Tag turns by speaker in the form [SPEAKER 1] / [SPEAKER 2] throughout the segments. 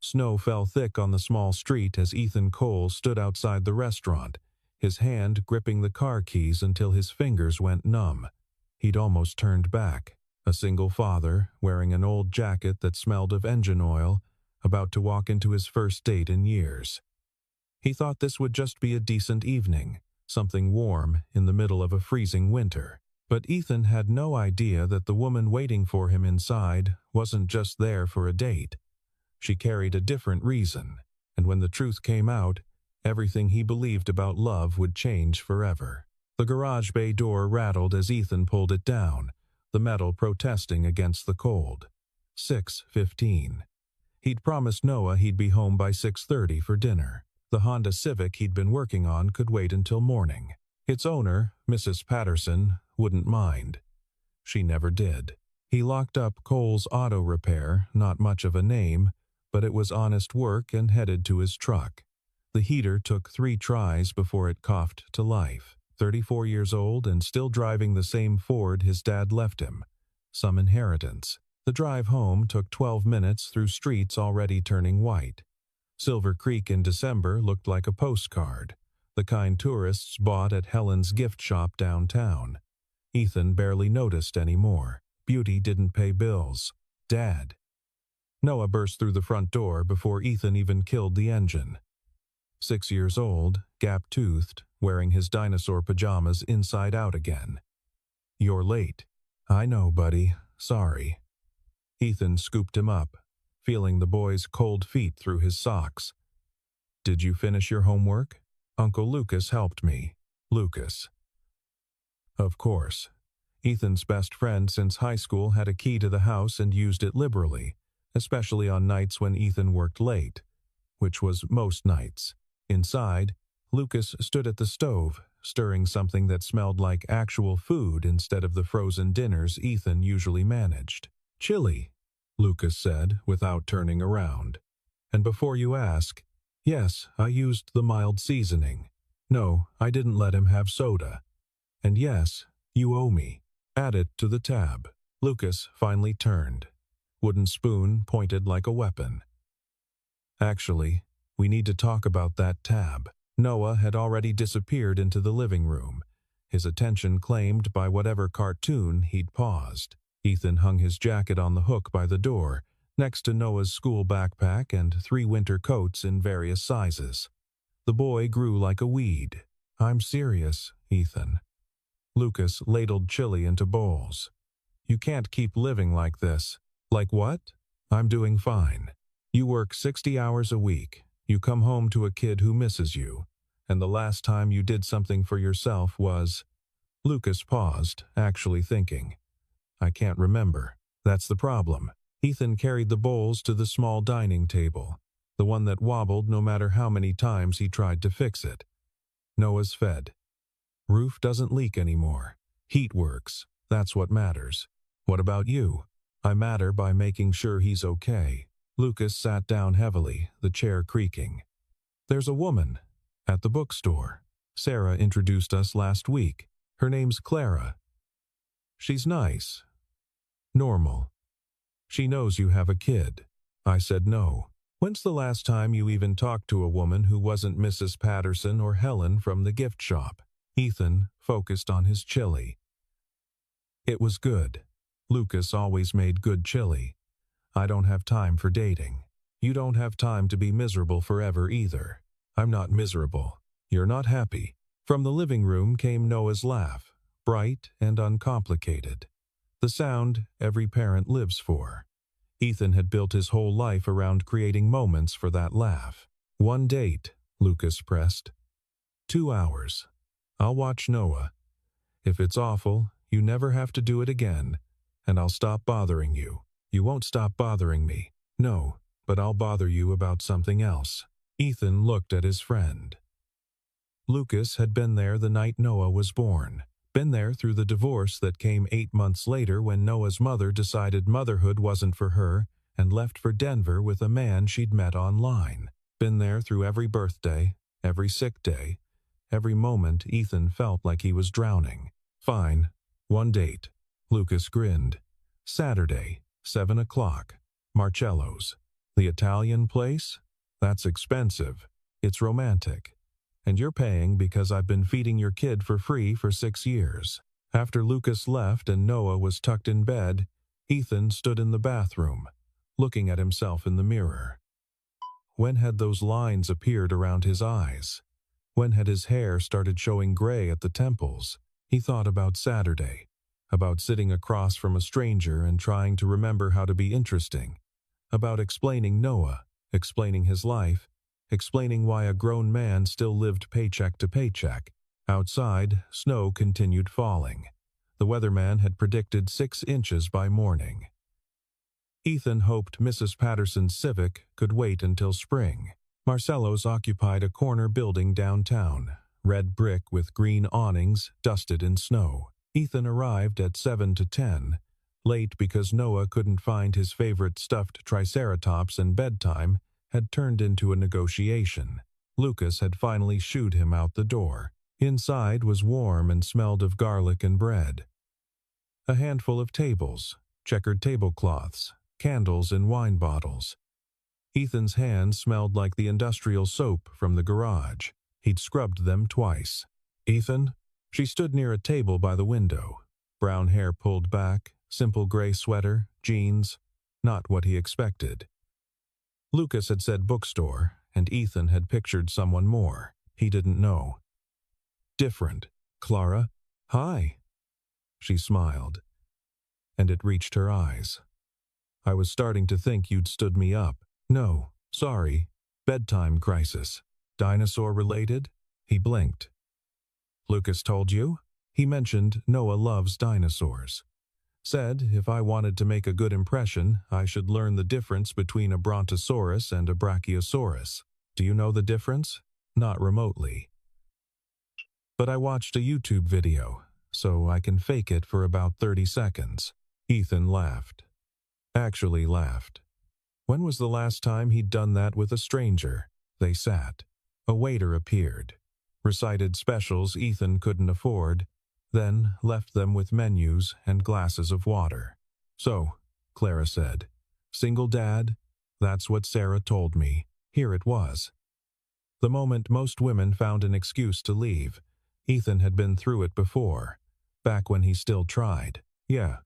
[SPEAKER 1] Snow fell thick on the small street as Ethan Cole stood outside the restaurant, his hand gripping the car keys until his fingers went numb. He'd almost turned back, a single father, wearing an old jacket that smelled of engine oil, about to walk into his first date in years. He thought this would just be a decent evening, something warm in the middle of a freezing winter. But Ethan had no idea that the woman waiting for him inside wasn't just there for a date. She carried a different reason, and when the truth came out, everything he believed about love would change forever. The garage bay door rattled as Ethan pulled it down, the metal protesting against the cold. 6:15. He'd promised Noah he'd be home by 6:30 for dinner. The Honda Civic he'd been working on could wait until morning. Its owner, Mrs. Patterson, wouldn't mind. She never did. He locked up Cole's Auto Repair, not much of a name, but it was honest work, and headed to his truck. The heater took 3 tries before it coughed to life. 34 years old and still driving the same Ford his dad left him. Some inheritance. The drive home took 12 minutes through streets already turning white. Silver Creek in December looked like a postcard, the kind tourists bought at Helen's gift shop downtown. Ethan barely noticed anymore. Beauty didn't pay bills. Dad. Noah burst through the front door before Ethan even killed the engine. 6 years old, gap-toothed, wearing his dinosaur pajamas inside out again. "You're late." "I know, buddy. Sorry." Ethan scooped him up, feeling the boy's cold feet through his socks. "Did you finish your homework?" "Uncle Lucas helped me." "Lucas." Of course. Ethan's best friend since high school had a key to the house and used it liberally, especially on nights when Ethan worked late, which was most nights. Inside, Lucas stood at the stove, stirring something that smelled like actual food instead of the frozen dinners Ethan usually managed. "Chili," Lucas said without turning around. "And before you ask, yes, I used the mild seasoning. No, I didn't let him have soda. And yes, you owe me. Add it to the tab." Lucas finally turned. Wooden spoon pointed like a weapon. "Actually, we need to talk about that tab." Noah had already disappeared into the living room, his attention claimed by whatever cartoon he'd paused. Ethan hung his jacket on the hook by the door, next to Noah's school backpack and 3 winter coats in various sizes. The boy grew like a weed. "I'm serious, Ethan." Lucas ladled chili into bowls. "You can't keep living like this." "Like what?" "I'm doing fine. You work 60 hours a week. You come home to a kid who misses you. And the last time you did something for yourself was—" Lucas paused, actually thinking. "I can't remember." That's the problem. Ethan carried the bowls to the small dining table, the one that wobbled no matter how many times he tried to fix it. Noah's fed. Roof doesn't leak anymore. Heat works. That's what matters. What about you? I matter by making sure he's okay. Lucas sat down heavily, the chair creaking. "There's a woman. At the bookstore. Sarah introduced us last week. Her name's Clara. She's nice. Normal. She knows you have a kid." I said no. "When's the last time you even talked to a woman who wasn't Mrs. Patterson or Helen from the gift shop?" Ethan focused on his chili. "It was good. Lucas always made good chili. I don't have time for dating. You don't have time to be miserable forever either." "I'm not miserable. You're not happy." From the living room came Noah's laugh, bright and uncomplicated. The sound every parent lives for. Ethan had built his whole life around creating moments for that laugh. "1 date," Lucas pressed. 2 hours. I'll watch Noah. If it's awful, you never have to do it again, and I'll stop bothering you. You won't stop bothering me. No, but I'll bother you about something else." Ethan looked at his friend. Lucas had been there the night Noah was born. Been there through the divorce that came 8 months later when Noah's mother decided motherhood wasn't for her and left for Denver with a man she'd met online. Been there through every birthday, every sick day, every moment Ethan felt like he was drowning. "Fine. 1 date." Lucas grinned. "Saturday, 7 o'clock. Marcello's." The Italian place? That's expensive. It's romantic. And you're paying because I've been feeding your kid for free for 6 years. After Lucas left and Noah was tucked in bed, Ethan stood in the bathroom, looking at himself in the mirror. When had those lines appeared around his eyes? When had his hair started showing gray at the temples? He thought about Saturday, about sitting across from a stranger and trying to remember how to be interesting, about explaining Noah, explaining his life, explaining why a grown man still lived paycheck to paycheck. Outside, snow continued falling. The weatherman had predicted 6 inches by morning. Ethan hoped Mrs. Patterson's Civic could wait until spring. Marcello's occupied a corner building downtown, red brick with green awnings dusted in snow. Ethan arrived at 7 to 10, late because Noah couldn't find his favorite stuffed triceratops and bedtime had turned into a negotiation. Lucas had finally shooed him out the door. Inside was warm and smelled of garlic and bread. A handful of tables, checkered tablecloths, candles in wine bottles. Ethan's hands smelled like the industrial soap from the garage. He'd scrubbed them twice. "Ethan?" She stood near a table by the window. Brown hair pulled back, simple gray sweater, jeans. Not what he expected. Lucas had said bookstore, and Ethan had pictured someone more. He didn't know. "Different. Clara?" "Hi." She smiled, and it reached her eyes. "I was starting to think you'd stood me up." "No, sorry. Bedtime crisis. Dinosaur-related?" He blinked. "Lucas told you?" He mentioned Noah loves dinosaurs. Said if I wanted to make a good impression, I should learn the difference between a brontosaurus and a brachiosaurus. Do you know the difference? Not remotely. But I watched a YouTube video, so I can fake it for about 30 seconds. Ethan laughed. Actually laughed. When was the last time he'd done that with a stranger? They sat. A waiter appeared, recited specials Ethan couldn't afford, then left them with menus and glasses of water. "So," Clara said, "single dad? That's what Sarah told me." Here it was. The moment most women found an excuse to leave, Ethan had been through it before, back when he still tried. "Yeah."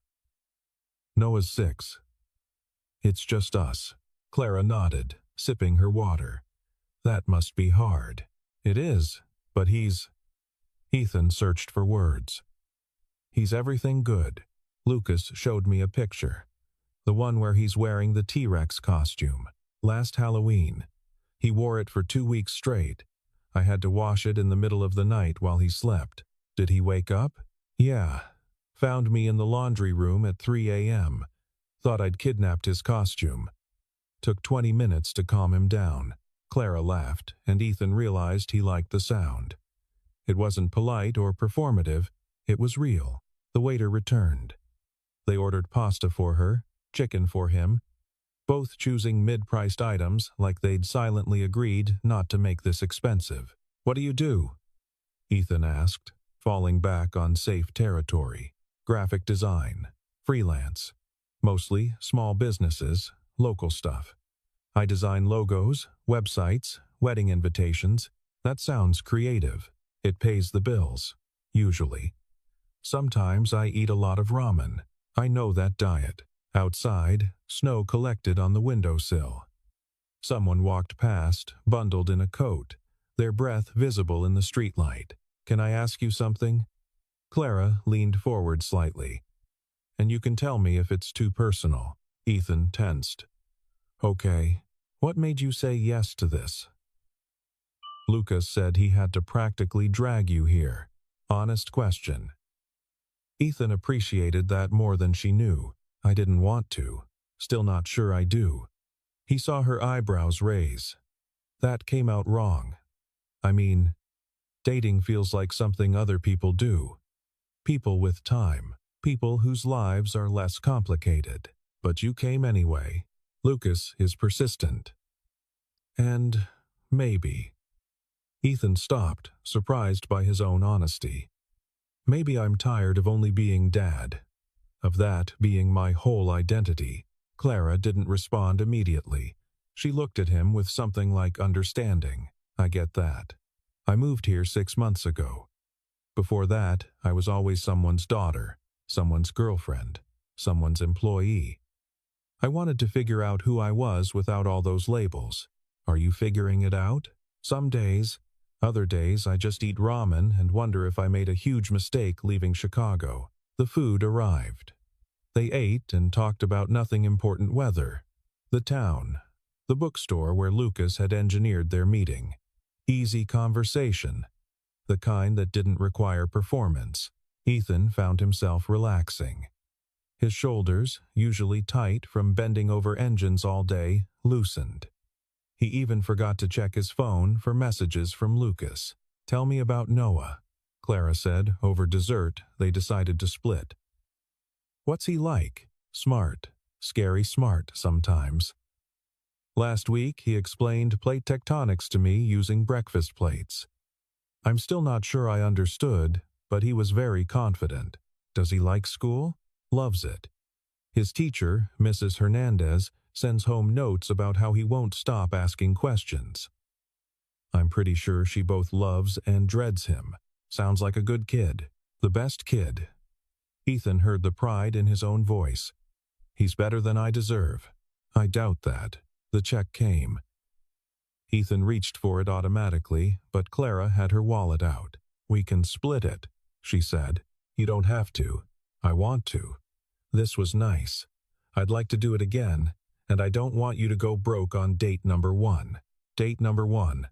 [SPEAKER 1] "Noah's 6. It's just us." Clara nodded, sipping her water. "That must be hard." "It is, but he's—" Ethan searched for words. "He's everything good." Lucas showed me a picture. The one where he's wearing the T-Rex costume. Last Halloween. He wore it for 2 weeks straight. I had to wash it in the middle of the night while he slept. Did he wake up? "Yeah. Found me in the laundry room at 3 a.m. Thought I'd kidnapped his costume. Took 20 minutes to calm him down." Clara laughed, and Ethan realized he liked the sound. It wasn't polite or performative. It was real. The waiter returned. They ordered pasta for her, chicken for him, both choosing mid-priced items like they'd silently agreed not to make this expensive. "What do you do?" Ethan asked, falling back on safe territory. "Graphic design. Freelance. Mostly small businesses, local stuff. I design logos, websites, wedding invitations. That sounds creative. It pays the bills, usually. Sometimes I eat a lot of ramen. I know that diet." Outside, snow collected on the windowsill. Someone walked past, bundled in a coat, their breath visible in the streetlight. "Can I ask you something?" Clara leaned forward slightly. "And you can tell me if it's too personal." Ethan tensed. "Okay. What made you say yes to this?" "Lucas said he had to practically drag you here." Honest question. Ethan appreciated that more than she knew. "I didn't want to. Still not sure I do." He saw her eyebrows raise. "That came out wrong. I mean, dating feels like something other people do. People with time. People whose lives are less complicated. But you came anyway. Lucas is persistent. And maybe." Ethan stopped, surprised by his own honesty. "Maybe I'm tired of only being dad. Of that being my whole identity." Clara didn't respond immediately. She looked at him with something like understanding. I get that. I moved here 6 months ago. Before that, I was always someone's daughter, someone's girlfriend, someone's employee. I wanted to figure out who I was without all those labels. Are you figuring it out? Some days. Other days I just eat ramen and wonder if I made a huge mistake leaving Chicago. The food arrived. They ate and talked about nothing important: weather, the town, the bookstore where Lucas had engineered their meeting. Easy conversation, the kind that didn't require performance. Ethan found himself relaxing. His shoulders, usually tight from bending over engines all day, loosened. He even forgot to check his phone for messages from Lucas. "Tell me about Noah," Clara said. Over dessert, they decided to split. "What's he like?" "Smart. Scary smart sometimes. Last week, he explained plate tectonics to me using breakfast plates. I'm still not sure I understood, but he was very confident. Does he like school?" "Loves it. His teacher, Mrs. Hernandez, sends home notes about how he won't stop asking questions. I'm pretty sure she both loves and dreads him. Sounds like a good kid. The best kid." Ethan heard the pride in his own voice. "He's better than I deserve." "I doubt that." The check came. Ethan reached for it automatically, but Clara had her wallet out. "We can split it," she said. "You don't have to. I want to. This was nice. I'd like to do it again, and I don't want you to go broke on date number 1. Date number 1.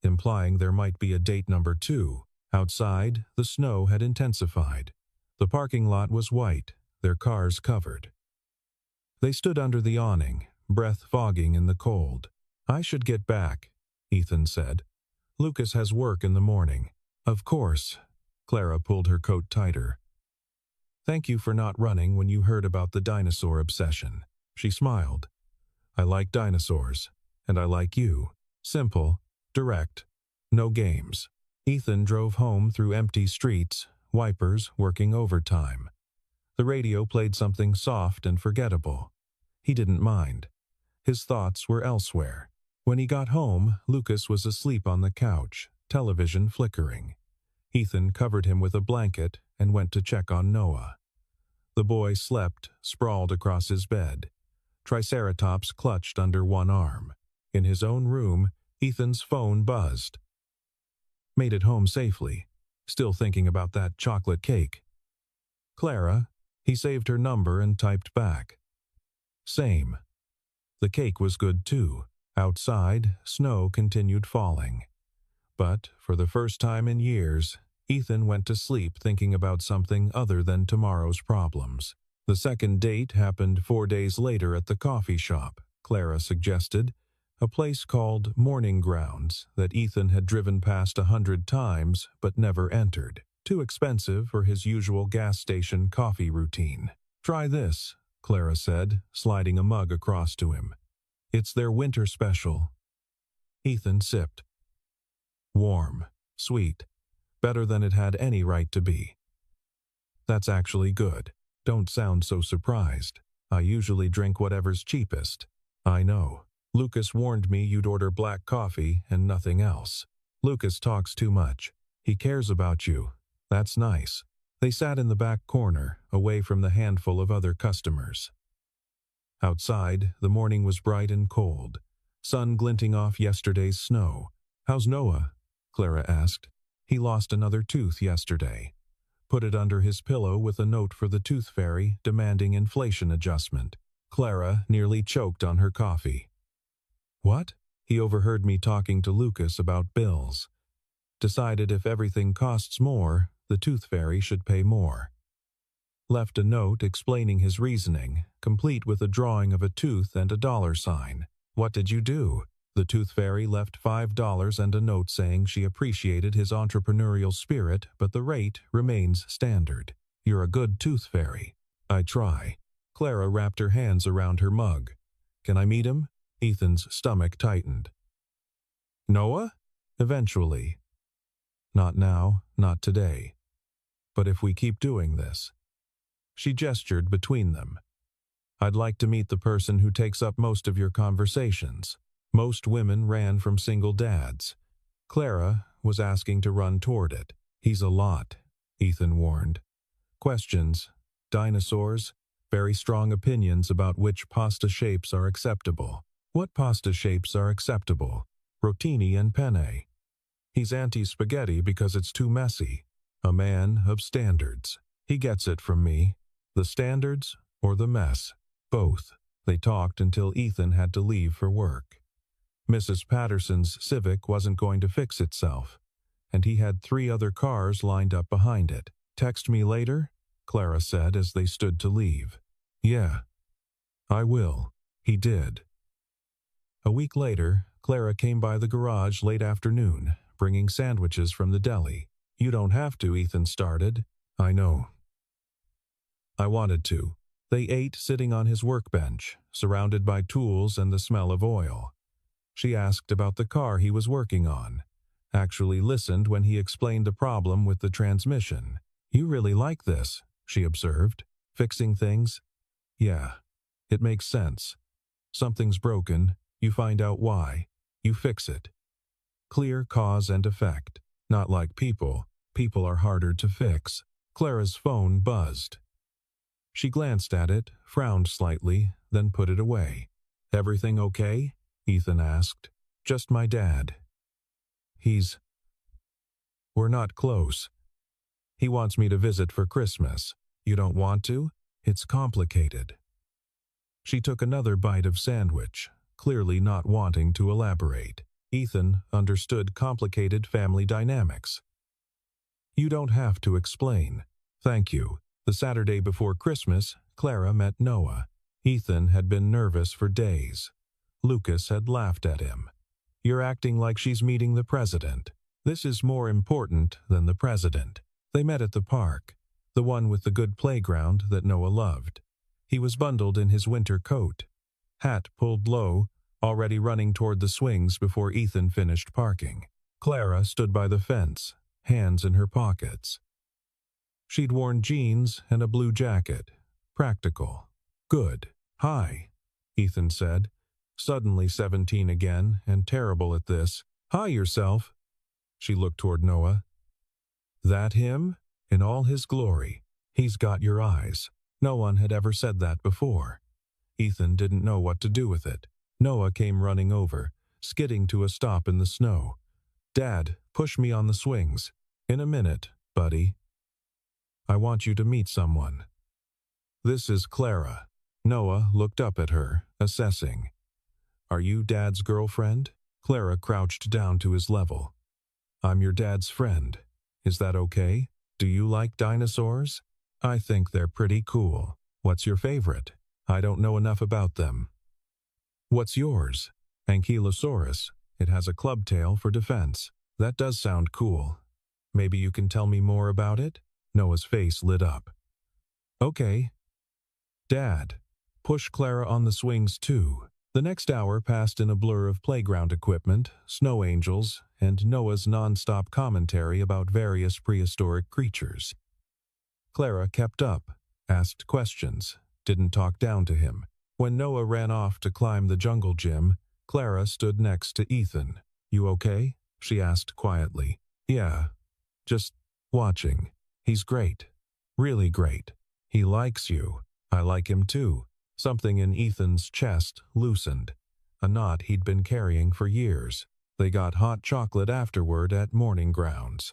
[SPEAKER 1] Implying there might be a date number 2. Outside, the snow had intensified. The parking lot was white, their cars covered. They stood under the awning, breath fogging in the cold. "I should get back," Ethan said. "Lucas has work in the morning." "Of course." Clara pulled her coat tighter. "Thank you for not running when you heard about the dinosaur obsession." She smiled. "I like dinosaurs, and I like you. Simple, direct, no games." Ethan drove home through empty streets, wipers working overtime. The radio played something soft and forgettable. He didn't mind. His thoughts were elsewhere. When he got home, Lucas was asleep on the couch, television flickering. Ethan covered him with a blanket and went to check on Noah. The boy slept, sprawled across his bed. Triceratops clutched under one arm. In his own room, Ethan's phone buzzed. Made it home safely. Still thinking about that chocolate cake. "Clara." He saved her number and typed back. "Same." The cake was good too. Outside, snow continued falling. But, for the first time in years, Ethan went to sleep thinking about something other than tomorrow's problems. The second date happened 4 days later at the coffee shop, Clara suggested, a place called Morning Grounds that Ethan had driven past 100 times but never entered. Too expensive for his usual gas station coffee routine. "Try this," Clara said, sliding a mug across to him. "It's their winter special." Ethan sipped. Warm, sweet, better than it had any right to be. "That's actually good. Don't sound so surprised. I usually drink whatever's cheapest." "I know. Lucas warned me you'd order black coffee and nothing else." "Lucas talks too much. He cares about you. That's nice." They sat in the back corner, away from the handful of other customers. Outside, the morning was bright and cold, sun glinting off yesterday's snow. "How's Noah?" Clara asked. "He lost another tooth yesterday. Put it under his pillow with a note for the tooth fairy demanding inflation adjustment." Clara nearly choked on her coffee. "What?" He overheard me talking to Lucas about bills. Decided if everything costs more, the tooth fairy should pay more. Left a note explaining his reasoning, complete with a drawing of a tooth and a dollar sign. "What did you do?" The tooth fairy left $5 and a note saying she appreciated his entrepreneurial spirit, but the rate remains standard. "You're a good tooth fairy." "I try." Clara wrapped her hands around her mug. "Can I meet him?" Ethan's stomach tightened. "Noah?" "Eventually. Not now, not today. But if we keep doing this." She gestured between them. I'd like to meet the person who takes up most of your conversations. Most women ran from single dads. Clara was asking to run toward it. He's a lot, Ethan warned. Questions, dinosaurs, very strong opinions about which pasta shapes are acceptable. What pasta shapes are acceptable? Rotini and penne. He's anti-spaghetti because it's too messy. A man of standards. He gets it from me. The standards or the mess? Both. They talked until Ethan had to leave for work. Mrs. Patterson's Civic wasn't going to fix itself, and he had 3 other cars lined up behind it. Text me later, Clara said as they stood to leave. Yeah, I will. He did. A week later, Clara came by the garage late afternoon, bringing sandwiches from the deli. You don't have to, Ethan started. I know. I wanted to. They ate sitting on his workbench, surrounded by tools and the smell of oil. She asked about the car he was working on. Actually listened when he explained the problem with the transmission. You really like this, she observed. Fixing things? Yeah. It makes sense. Something's broken, you find out why. You fix it. Clear cause and effect. Not like people. People are harder to fix. Clara's phone buzzed. She glanced at it, frowned slightly, then put it away. Everything okay? Ethan asked. Just my dad. We're not close. He wants me to visit for Christmas. You don't want to? It's complicated. She took another bite of sandwich, clearly not wanting to elaborate. Ethan understood complicated family dynamics. You don't have to explain. Thank you. The Saturday before Christmas, Clara met Noah. Ethan had been nervous for days. Lucas had laughed at him. You're acting like she's meeting the president. This is more important than the president. They met at the park, the one with the good playground that Noah loved. He was bundled in his winter coat, hat pulled low, already running toward the swings before Ethan finished parking. Clara stood by the fence, hands in her pockets. She'd worn jeans and a blue jacket. Practical. Good. Hi, Ethan said, suddenly 17 again and terrible at this. Hi yourself. She looked toward Noah. That him? In all his glory. He's got your eyes. No one had ever said that before. Ethan didn't know what to do with it. Noah came running over, skidding to a stop in the snow. Dad, push me on the swings. In a minute, buddy. I want you to meet someone. This is Clara. Noah looked up at her, assessing. Are you Dad's girlfriend? Clara crouched down to his level. I'm your dad's friend. Is that okay? Do you like dinosaurs? I think they're pretty cool. What's your favorite? I don't know enough about them. What's yours? Ankylosaurus. It has a club tail for defense. That does sound cool. Maybe you can tell me more about it? Noah's face lit up. Okay. Dad, push Clara on the swings too. The next hour passed in a blur of playground equipment, snow angels, and Noah's non-stop commentary about various prehistoric creatures. Clara kept up, asked questions, didn't talk down to him. When Noah ran off to climb the jungle gym, Clara stood next to Ethan. You okay? She asked quietly. Yeah. Just watching. He's great. Really great. He likes you. I like him too. Something in Ethan's chest loosened. A knot he'd been carrying for years. They got hot chocolate afterward at Morning Grounds.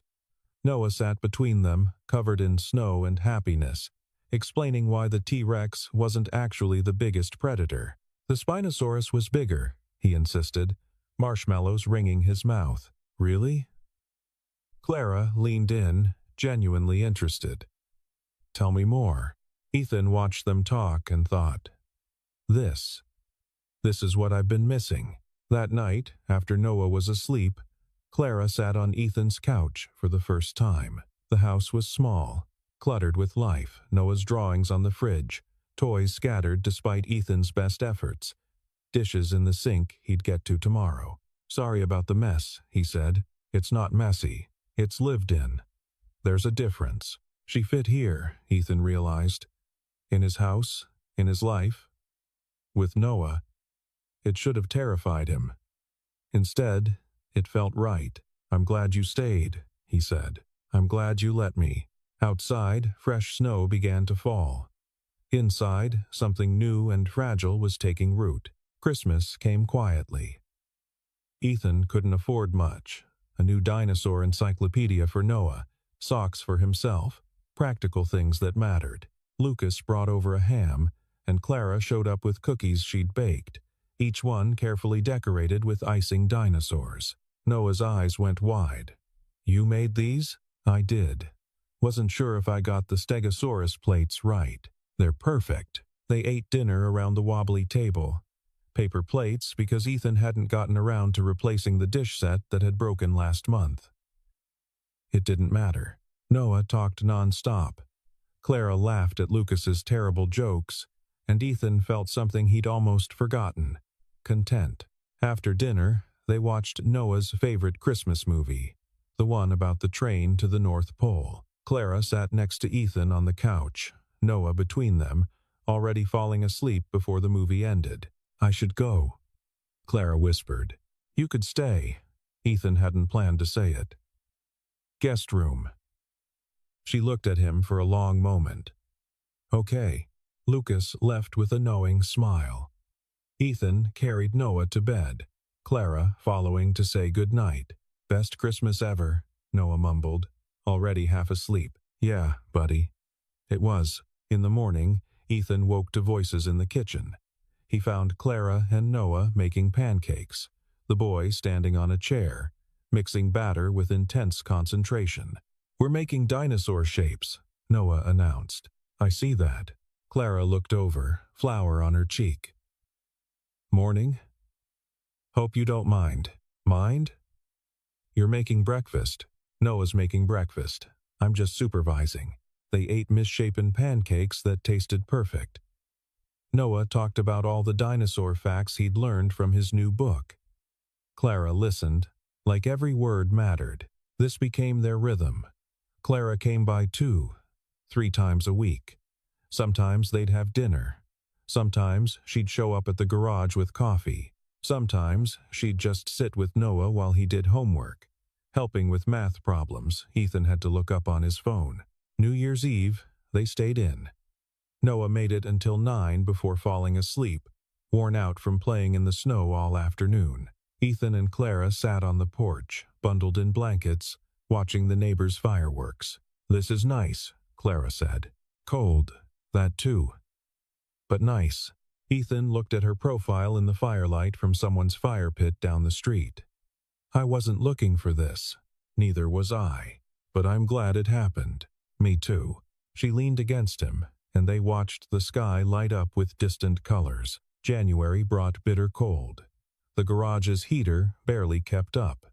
[SPEAKER 1] Noah sat between them, covered in snow and happiness, explaining why the T-Rex wasn't actually the biggest predator. The Spinosaurus was bigger, he insisted, marshmallows ringing his mouth. Really? Clara leaned in, genuinely interested. Tell me more. Ethan watched them talk and thought. This is what I've been missing. That night, after Noah was asleep, Clara sat on Ethan's couch for the first time. The house was small, cluttered with life, Noah's drawings on the fridge, toys scattered despite Ethan's best efforts, dishes in the sink he'd get to tomorrow. Sorry about the mess, he said. It's not messy. It's lived in. There's a difference. She fit here, Ethan realized. In his house, in his life, with Noah. It should have terrified him. Instead, it felt right. "I'm glad you stayed," he said. "I'm glad you let me." Outside, fresh snow began to fall. Inside, something new and fragile was taking root. Christmas came quietly. Ethan couldn't afford much. A new dinosaur encyclopedia for Noah, socks for himself, practical things that mattered. Lucas brought over a ham, and Clara showed up with cookies she'd baked, each one carefully decorated with icing dinosaurs. Noah's eyes went wide. "You made these?" "I did. Wasn't sure if I got the Stegosaurus plates right. They're perfect." They ate dinner around the wobbly table. Paper plates because Ethan hadn't gotten around to replacing the dish set that had broken last month. It didn't matter. Noah talked non-stop. Clara laughed at Lucas's terrible jokes, and Ethan felt something he'd almost forgotten: content. After dinner, they watched Noah's favorite Christmas movie, the one about the train to the North Pole. Clara sat next to Ethan on the couch, Noah between them, already falling asleep before the movie ended. "I should go," Clara whispered. "You could stay." Ethan hadn't planned to say it. "Guest room." She looked at him for a long moment. "Okay." Lucas left with a knowing smile. Ethan carried Noah to bed, Clara following to say good night. "Best Christmas ever," Noah mumbled, already half asleep. "Yeah, buddy." It was. In the morning, Ethan woke to voices in the kitchen. He found Clara and Noah making pancakes, the boy standing on a chair, mixing batter with intense concentration. "We're making dinosaur shapes," Noah announced. "I see that." Clara looked over, flour on her cheek. "Morning? Hope you don't mind." "Mind?" "You're making breakfast." "Noah's making breakfast. I'm just supervising." They ate misshapen pancakes that tasted perfect. Noah talked about all the dinosaur facts he'd learned from his new book. Clara listened, like every word mattered. This became their rhythm. Clara came by 2, 3 times a week. Sometimes they'd have dinner. Sometimes she'd show up at the garage with coffee. Sometimes she'd just sit with Noah while he did homework, helping with math problems Ethan had to look up on his phone. New Year's Eve, they stayed in. Noah made it until 9 before falling asleep, worn out from playing in the snow all afternoon. Ethan and Clara sat on the porch, bundled in blankets, watching the neighbors' fireworks. "This is nice," Clara said. "Cold, that too. But nice." Ethan looked at her profile in the firelight from someone's fire pit down the street. "I wasn't looking for this. Neither was I. But I'm glad it happened." "Me too." She leaned against him, and they watched the sky light up with distant colors. January brought bitter cold. The garage's heater barely kept up.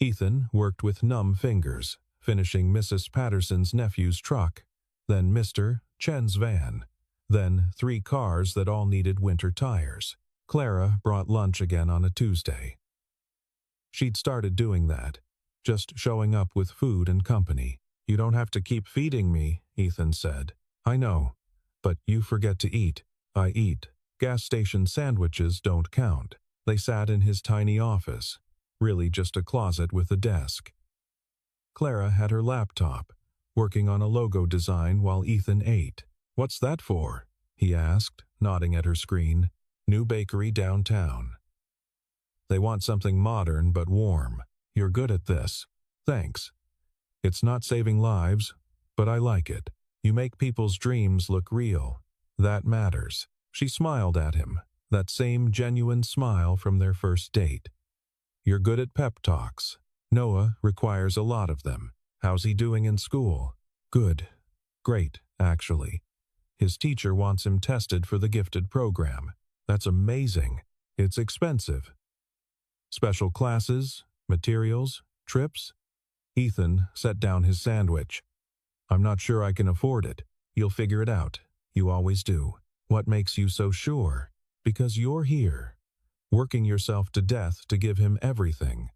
[SPEAKER 1] Ethan worked with numb fingers, finishing Mrs. Patterson's nephew's truck, then Mr. Chen's van, then 3 cars that all needed winter tires. Clara brought lunch again on a Tuesday. She'd started doing that, just showing up with food and company. "You don't have to keep feeding me," Ethan said. "I know, but you forget to eat." "I eat. Gas station sandwiches don't count." They sat in his tiny office, really just a closet with a desk. Clara had her laptop, working on a logo design while Ethan ate. "What's that for?" he asked, nodding at her screen. "New bakery downtown. They want something modern but warm. You're good at this." "Thanks. It's not saving lives, but I like it. You make people's dreams look real. That matters." She smiled at him, that same genuine smile from their first date. "You're good at pep talks. Noah requires a lot of them. How's he doing in school?" "Good. Great, actually. His teacher wants him tested for the gifted program." "That's amazing. It's expensive." "Special classes, materials, trips?" Ethan set down his sandwich. "I'm not sure I can afford it. You'll figure it out. You always do." "What makes you so sure?" "Because you're here, working yourself to death to give him everything."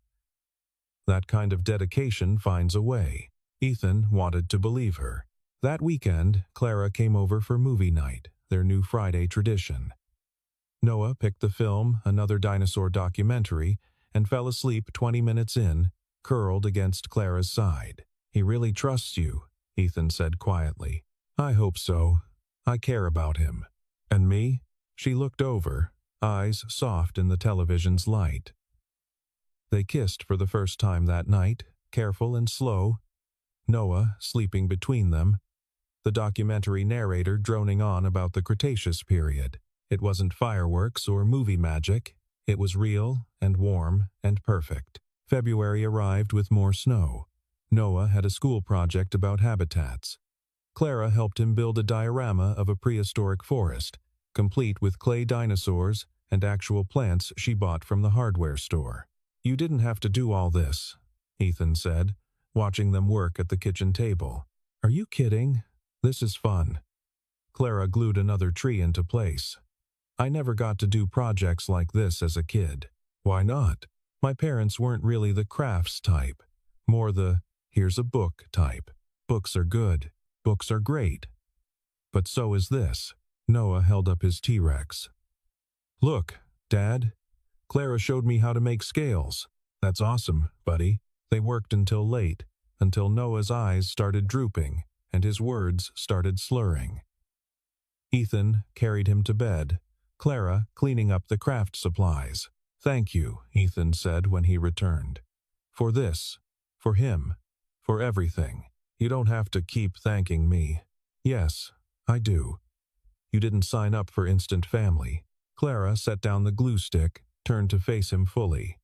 [SPEAKER 1] That kind of dedication finds a way. Ethan wanted to believe her. That weekend, Clara came over for movie night, their new Friday tradition. Noah picked the film, another dinosaur documentary, and fell asleep 20 minutes in, curled against Clara's side. "He really trusts you," Ethan said quietly. "I hope so. I care about him." "And me?" She looked over, eyes soft in the television's light. They kissed for the first time that night, careful and slow, Noah sleeping between them, the documentary narrator droning on about the Cretaceous period. It wasn't fireworks or movie magic. It was real and warm and perfect. February arrived with more snow. Noah had a school project about habitats. Clara helped him build a diorama of a prehistoric forest, complete with clay dinosaurs and actual plants she bought from the hardware store. "You didn't have to do all this," Ethan said, watching them work at the kitchen table. "Are you kidding? This is fun." Clara glued another tree into place. "I never got to do projects like this as a kid." "Why not?" "My parents weren't really the crafts type, more the here's a book type. Books are good. Books are great. But so is this." Noah held up his T-Rex. "Look, Dad. Clara showed me how to make scales." "That's awesome, buddy." They worked until late, until Noah's eyes started drooping and his words started slurring. Ethan carried him to bed, Clara cleaning up the craft supplies. "Thank you," Ethan said when he returned. "For this, for him, for everything. You don't have to keep thanking me." "Yes, I do. You didn't sign up for instant family." Clara set down the glue stick, turned to face him fully.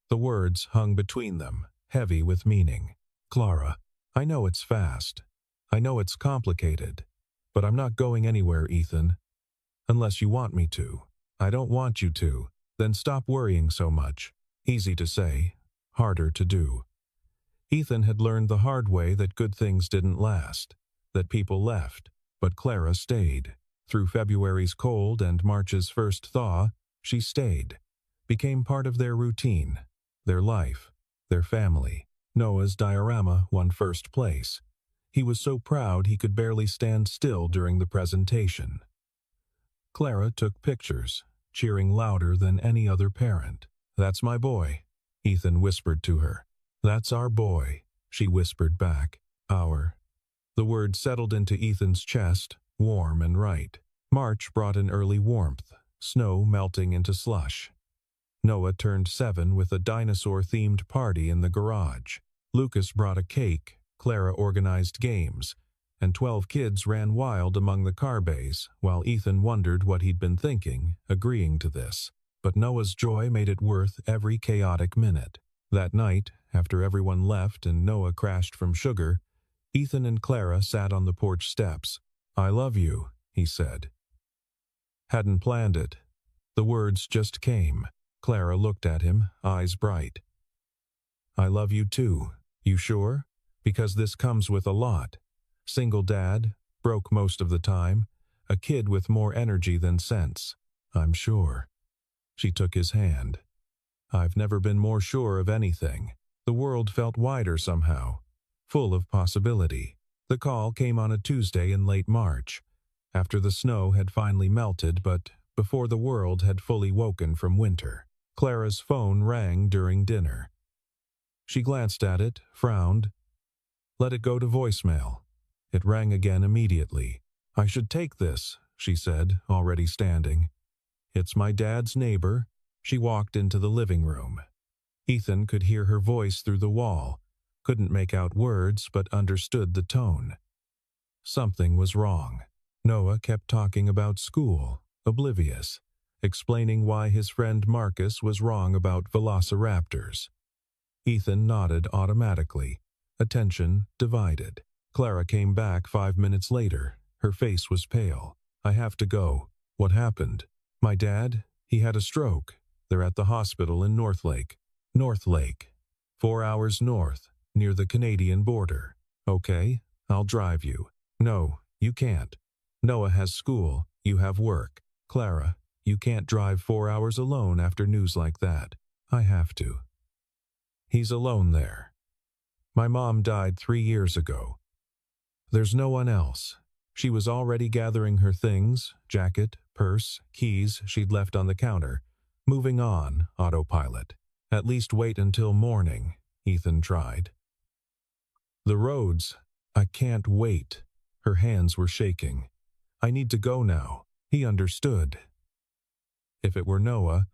[SPEAKER 1] The words hung between them, heavy with meaning. "Clara, I know it's fast. I know it's complicated. But I'm not going anywhere, Ethan. Unless you want me to." "I don't want you to." "Then stop worrying so much." Easy to say, harder to do. Ethan had learned the hard way that good things didn't last, that people left, but Clara stayed. Through February's cold and March's first thaw, she stayed, became part of their routine, their life, their family. Noah's diorama won first place. He was so proud he could barely stand still during the presentation. Clara took pictures, cheering louder than any other parent. "That's my boy," Ethan whispered to her. "That's our boy," she whispered back. "Our." The word settled into Ethan's chest, warm and right. March brought an early warmth, snow melting into slush. Noah turned 7 with a dinosaur-themed party in the garage. Lucas brought a cake, Clara organized games, and 12 kids ran wild among the car bays, while Ethan wondered what he'd been thinking, agreeing to this. But Noah's joy made it worth every chaotic minute. That night, after everyone left and Noah crashed from sugar, Ethan and Clara sat on the porch steps. "I love you," he said. Hadn't planned it. The words just came. Clara looked at him, eyes bright. "I love you too. You sure? Because this comes with a lot. Single dad, broke most of the time, a kid with more energy than sense. I'm sure." She took his hand. "I've never been more sure of anything." The world felt wider somehow, full of possibility. The call came on a Tuesday in late March, after the snow had finally melted but before the world had fully woken from winter. Clara's phone rang during dinner. She glanced at it, frowned, let it go to voicemail. It rang again immediately. "I should take this," she said, already standing. "It's my dad's neighbor." She walked into the living room. Ethan could hear her voice through the wall, couldn't make out words but understood the tone. Something was wrong. Noah kept talking about school, oblivious, explaining why his friend Marcus was wrong about velociraptors. Ethan nodded automatically, attention divided. Clara came back 5 minutes later. Her face was pale. "I have to go." "What happened?" "My dad, he had a stroke. They're at the hospital in Northlake." "Northlake. 4 hours north, near the Canadian border." "Okay, I'll drive you." "No, you can't. Noah has school, you have work. Clara, you can't drive 4 hours alone after news like that." "I have to." "He's alone there. My mom died 3 years ago. There's no one else." She was already gathering her things, jacket, purse, keys she'd left on the counter, moving on autopilot. At least wait until morning, Ethan tried. The roads. I can't wait. Her hands were shaking. I need to go now. He understood. If it were Noah,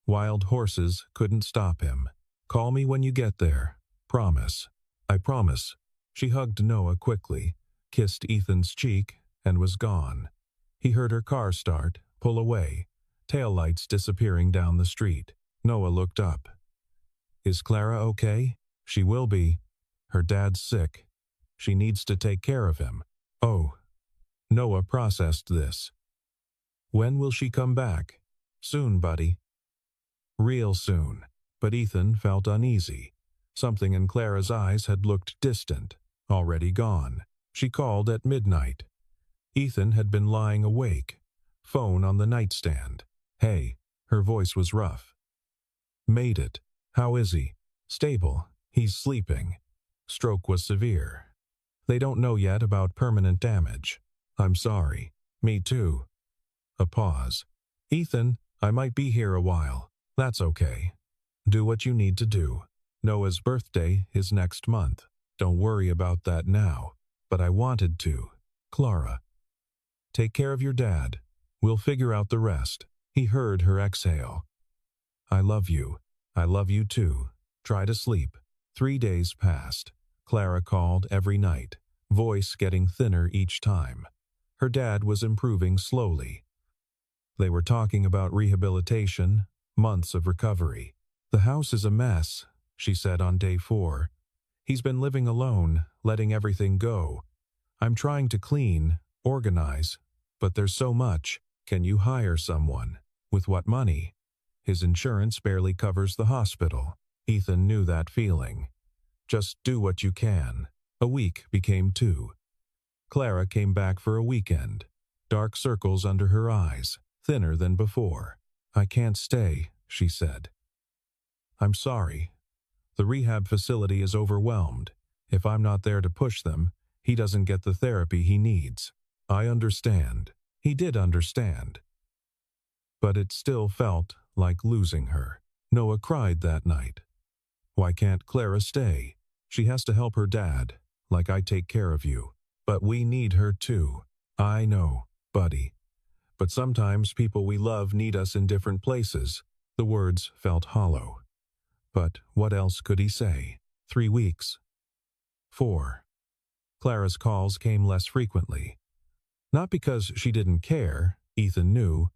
[SPEAKER 1] wild horses couldn't stop him. Call me when you get there. Promise. I promise. She hugged Noah quickly, kissed Ethan's cheek, and was gone. He heard her car start, pull away, taillights disappearing down the street. Noah looked up. Is Clara okay? She will be. Her dad's sick. She needs to take care of him. Oh. Noah processed this. When will she come back? Soon, buddy. Real soon. But Ethan felt uneasy. Something in Clara's eyes had looked distant, already gone. She called at midnight. Ethan had been lying awake. Phone on the nightstand. Hey. Her voice was rough. Made it. How is he? Stable. He's sleeping. Stroke was severe. They don't know yet about permanent damage. I'm sorry. Me too. A pause. Ethan, I might be here a while. That's okay. Do what you need to do. Noah's birthday is next month. Don't worry about that now. But I wanted to. Clara. Take care of your dad. We'll figure out the rest. He heard her exhale. I love you. I love you too. Try to sleep. 3 days passed. Clara called every night, voice getting thinner each time. Her dad was improving slowly. They were talking about rehabilitation, months of recovery. The house is a mess, she said on day 4. He's been living alone, letting everything go. I'm trying to clean, organize, but there's so much. Can you hire someone? With what money? His insurance barely covers the hospital. Ethan knew that feeling. Just do what you can. A week became 2. Clara came back for a weekend. Dark circles under her eyes, thinner than before. I can't stay, she said. I'm sorry. The rehab facility is overwhelmed. If I'm not there to push them, he doesn't get the therapy he needs. I understand. He did understand. But it still felt like losing her. Noah cried that night. Why can't Clara stay? She has to help her dad, like I take care of you. But we need her too. I know, buddy. But sometimes people we love need us in different places. The words felt hollow. But what else could he say? 3 weeks. 4. Clara's calls came less frequently. Not because she didn't care, Ethan knew,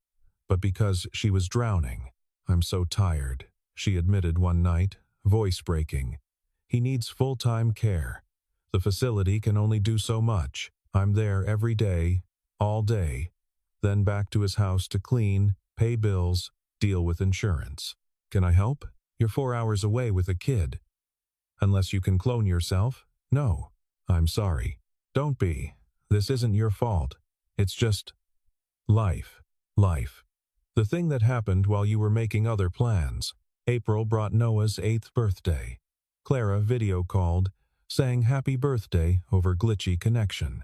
[SPEAKER 1] but because she was drowning. I'm so tired, she admitted one night, voice breaking. He needs full-time care. The facility can only do so much. I'm there every day, all day, then back to his house to clean, pay bills, deal with insurance. Can I help? You're 4 hours away with a kid. Unless you can clone yourself? No. I'm sorry. Don't be. This isn't your fault. It's just life. Life. The thing that happened while you were making other plans. April brought Noah's 8th birthday. Clara video called, sang happy birthday over glitchy connection.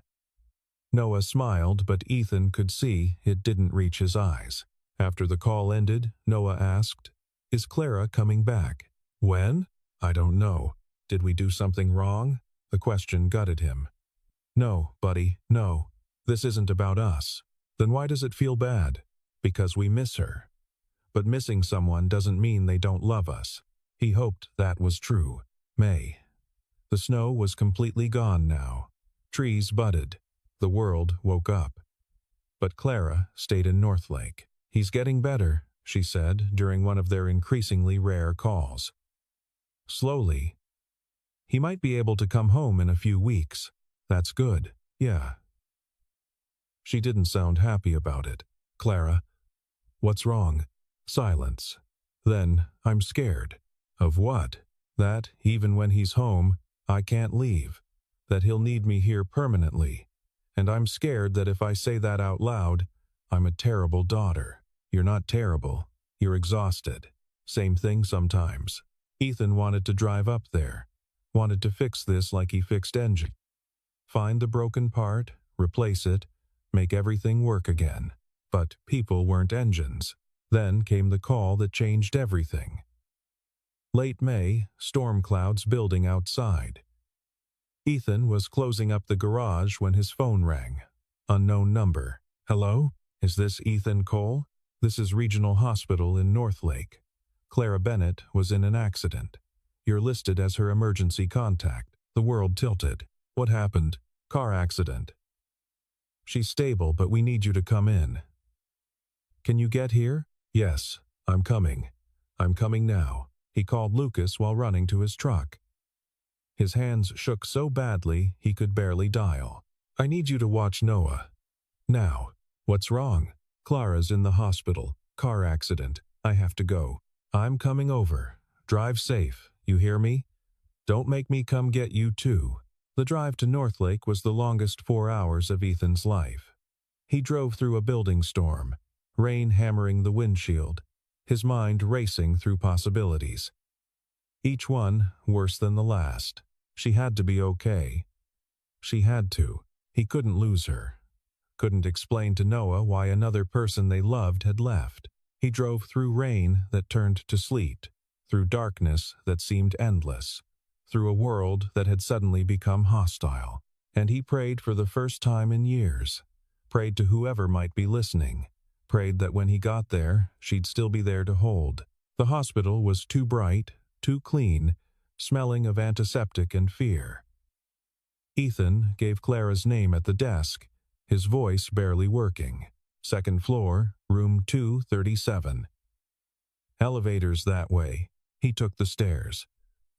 [SPEAKER 1] Noah smiled, but Ethan could see it didn't reach his eyes. After the call ended, Noah asked, Is Clara coming back? When? I don't know. Did we do something wrong? The question gutted him. No, buddy, no. This isn't about us. Then why does it feel bad? Because we miss her. But missing someone doesn't mean they don't love us. He hoped that was true. May. The snow was completely gone now. Trees budded. The world woke up. But Clara stayed in Northlake. He's getting better, she said during one of their increasingly rare calls. Slowly. He might be able to come home in a few weeks. That's good. Yeah. She didn't sound happy about it. Clara. What's wrong? Silence. Then, I'm scared. Of what? That, even when he's home, I can't leave. That he'll need me here permanently. And I'm scared that if I say that out loud, I'm a terrible daughter. You're not terrible. You're exhausted. Same thing sometimes. Ethan wanted to drive up there. Wanted to fix this like he fixed engine. Find the broken part, replace it, make everything work again. But people weren't engines. Then came the call that changed everything. Late May, storm clouds building outside. Ethan was closing up the garage when his phone rang. Unknown number. Hello? Is this Ethan Cole? This is Regional Hospital in Northlake. Clara Bennett was in an accident. You're listed as her emergency contact. The world tilted. What happened? Car accident. She's stable, but we need you to come in. Can you get here? Yes, I'm coming. I'm coming now. He called Lucas while running to his truck. His hands shook so badly he could barely dial. I need you to watch Noah. Now. What's wrong? Clara's in the hospital. Car accident. I have to go. I'm coming over. Drive safe. You hear me? Don't make me come get you too. The drive to Northlake was the longest 4 hours of Ethan's life. He drove through a building storm, rain hammering the windshield, his mind racing through possibilities. Each one worse than the last. She had to be okay. She had to. He couldn't lose her. Couldn't explain to Noah why another person they loved had left. He drove through rain that turned to sleet, through darkness that seemed endless, through a world that had suddenly become hostile. And he prayed for the first time in years, prayed to whoever might be listening, prayed that when he got there, she'd still be there to hold. The hospital was too bright, too clean, smelling of antiseptic and fear. Ethan gave Clara's name at the desk, his voice barely working. Second floor, room 237. Elevators that way. He took the stairs.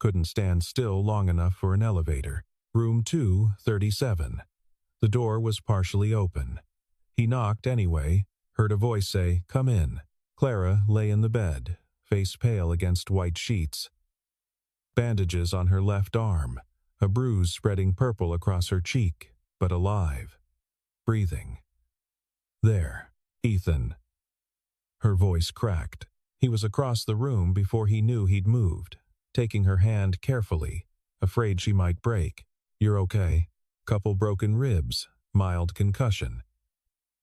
[SPEAKER 1] Couldn't stand still long enough for an elevator. Room 237. The door was partially open. He knocked anyway, heard a voice say, "Come in." Clara lay in the bed, face pale against white sheets. Bandages on her left arm, a bruise spreading purple across her cheek, but alive. Breathing. There, Ethan. Her voice cracked. He was across the room before he knew he'd moved, taking her hand carefully, afraid she might break. You're okay. Couple broken ribs, mild concussion.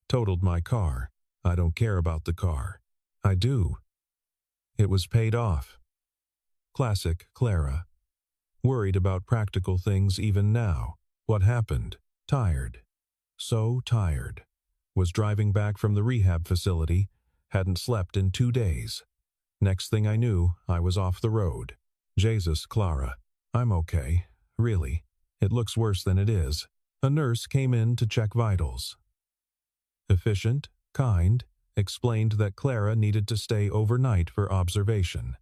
[SPEAKER 1] Totaled my car. I don't care about the car. I do. It was paid off. Classic Clara. Worried about practical things even now. What happened? Tired. So tired. Was driving back from the rehab facility. Hadn't slept in 2 days. Next thing I knew, I was off the road. Jesus, Clara. I'm okay. Really. It looks worse than it is. A nurse came in to check vitals. Efficient, kind, explained that Clara needed to stay overnight for observation.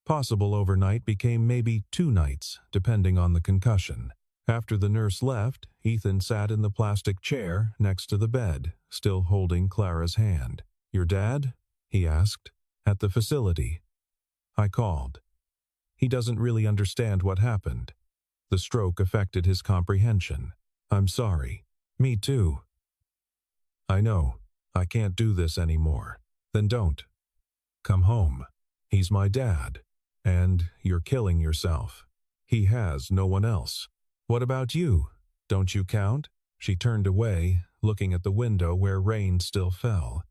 [SPEAKER 1] Possible overnight became maybe 2 nights, depending on the concussion. After the nurse left, Ethan sat in the plastic chair next to the bed, still holding Clara's hand. Your dad? He asked. At the facility. I called. He doesn't really understand what happened. The stroke affected his comprehension. I'm sorry. Me too. I know. I can't do this anymore. Then don't. Come home. He's my dad. And you're killing yourself. He has no one else. What about you? Don't you count? She turned away, looking at the window where rain still fell.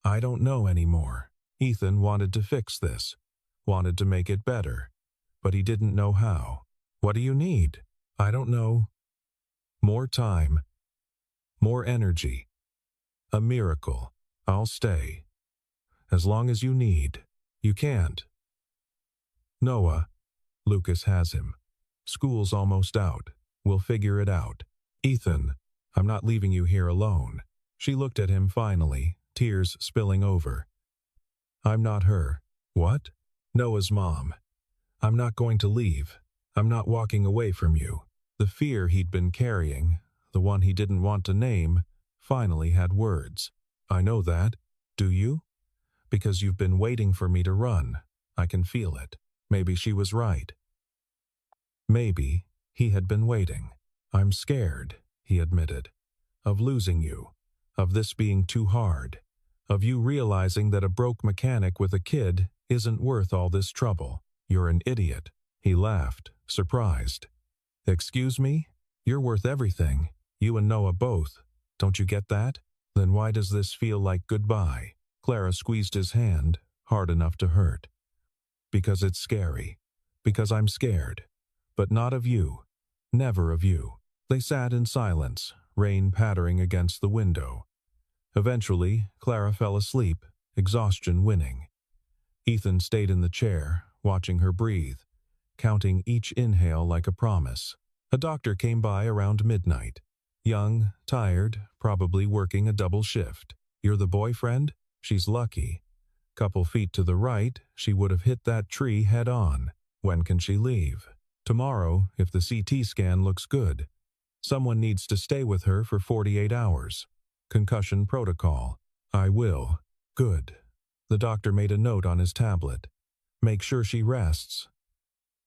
[SPEAKER 1] I don't know anymore. Ethan wanted to fix this, wanted to make it better, but he didn't know how. What do you need? I don't know. More time. More energy. A miracle. I'll stay. As long as you need. You can't. Noah. Lucas has him. School's almost out. We'll figure it out. Ethan, I'm not leaving you here alone. She looked at him finally, tears spilling over. I'm not her. What? Noah's mom. I'm not going to leave. I'm not walking away from you. The fear he'd been carrying, the one he didn't want to name, finally had words. I know that. Do you? Because you've been waiting for me to run. I can feel it. Maybe she was right. Maybe he had been waiting. I'm scared, he admitted, of losing you, of this being too hard, of you realizing that a broke mechanic with a kid isn't worth all this trouble. You're an idiot. He laughed, surprised. Excuse me? You're worth everything. You and Noah both. Don't you get that? Then why does this feel like goodbye? Clara squeezed his hand, hard enough to hurt. Because it's scary. Because I'm scared. But not of you. Never of you. They sat in silence, rain pattering against the window. Eventually, Clara fell asleep, exhaustion winning. Ethan stayed in the chair, watching her breathe, counting each inhale like a promise. A doctor came by around midnight. Young, tired, probably working a double shift. You're the boyfriend? She's lucky. Couple feet to the right, she would have hit that tree head on. When can she leave? Tomorrow, if the CT scan looks good. Someone needs to stay with her for 48 hours. Concussion protocol. I will. Good. The doctor made a note on his tablet. Make sure she rests.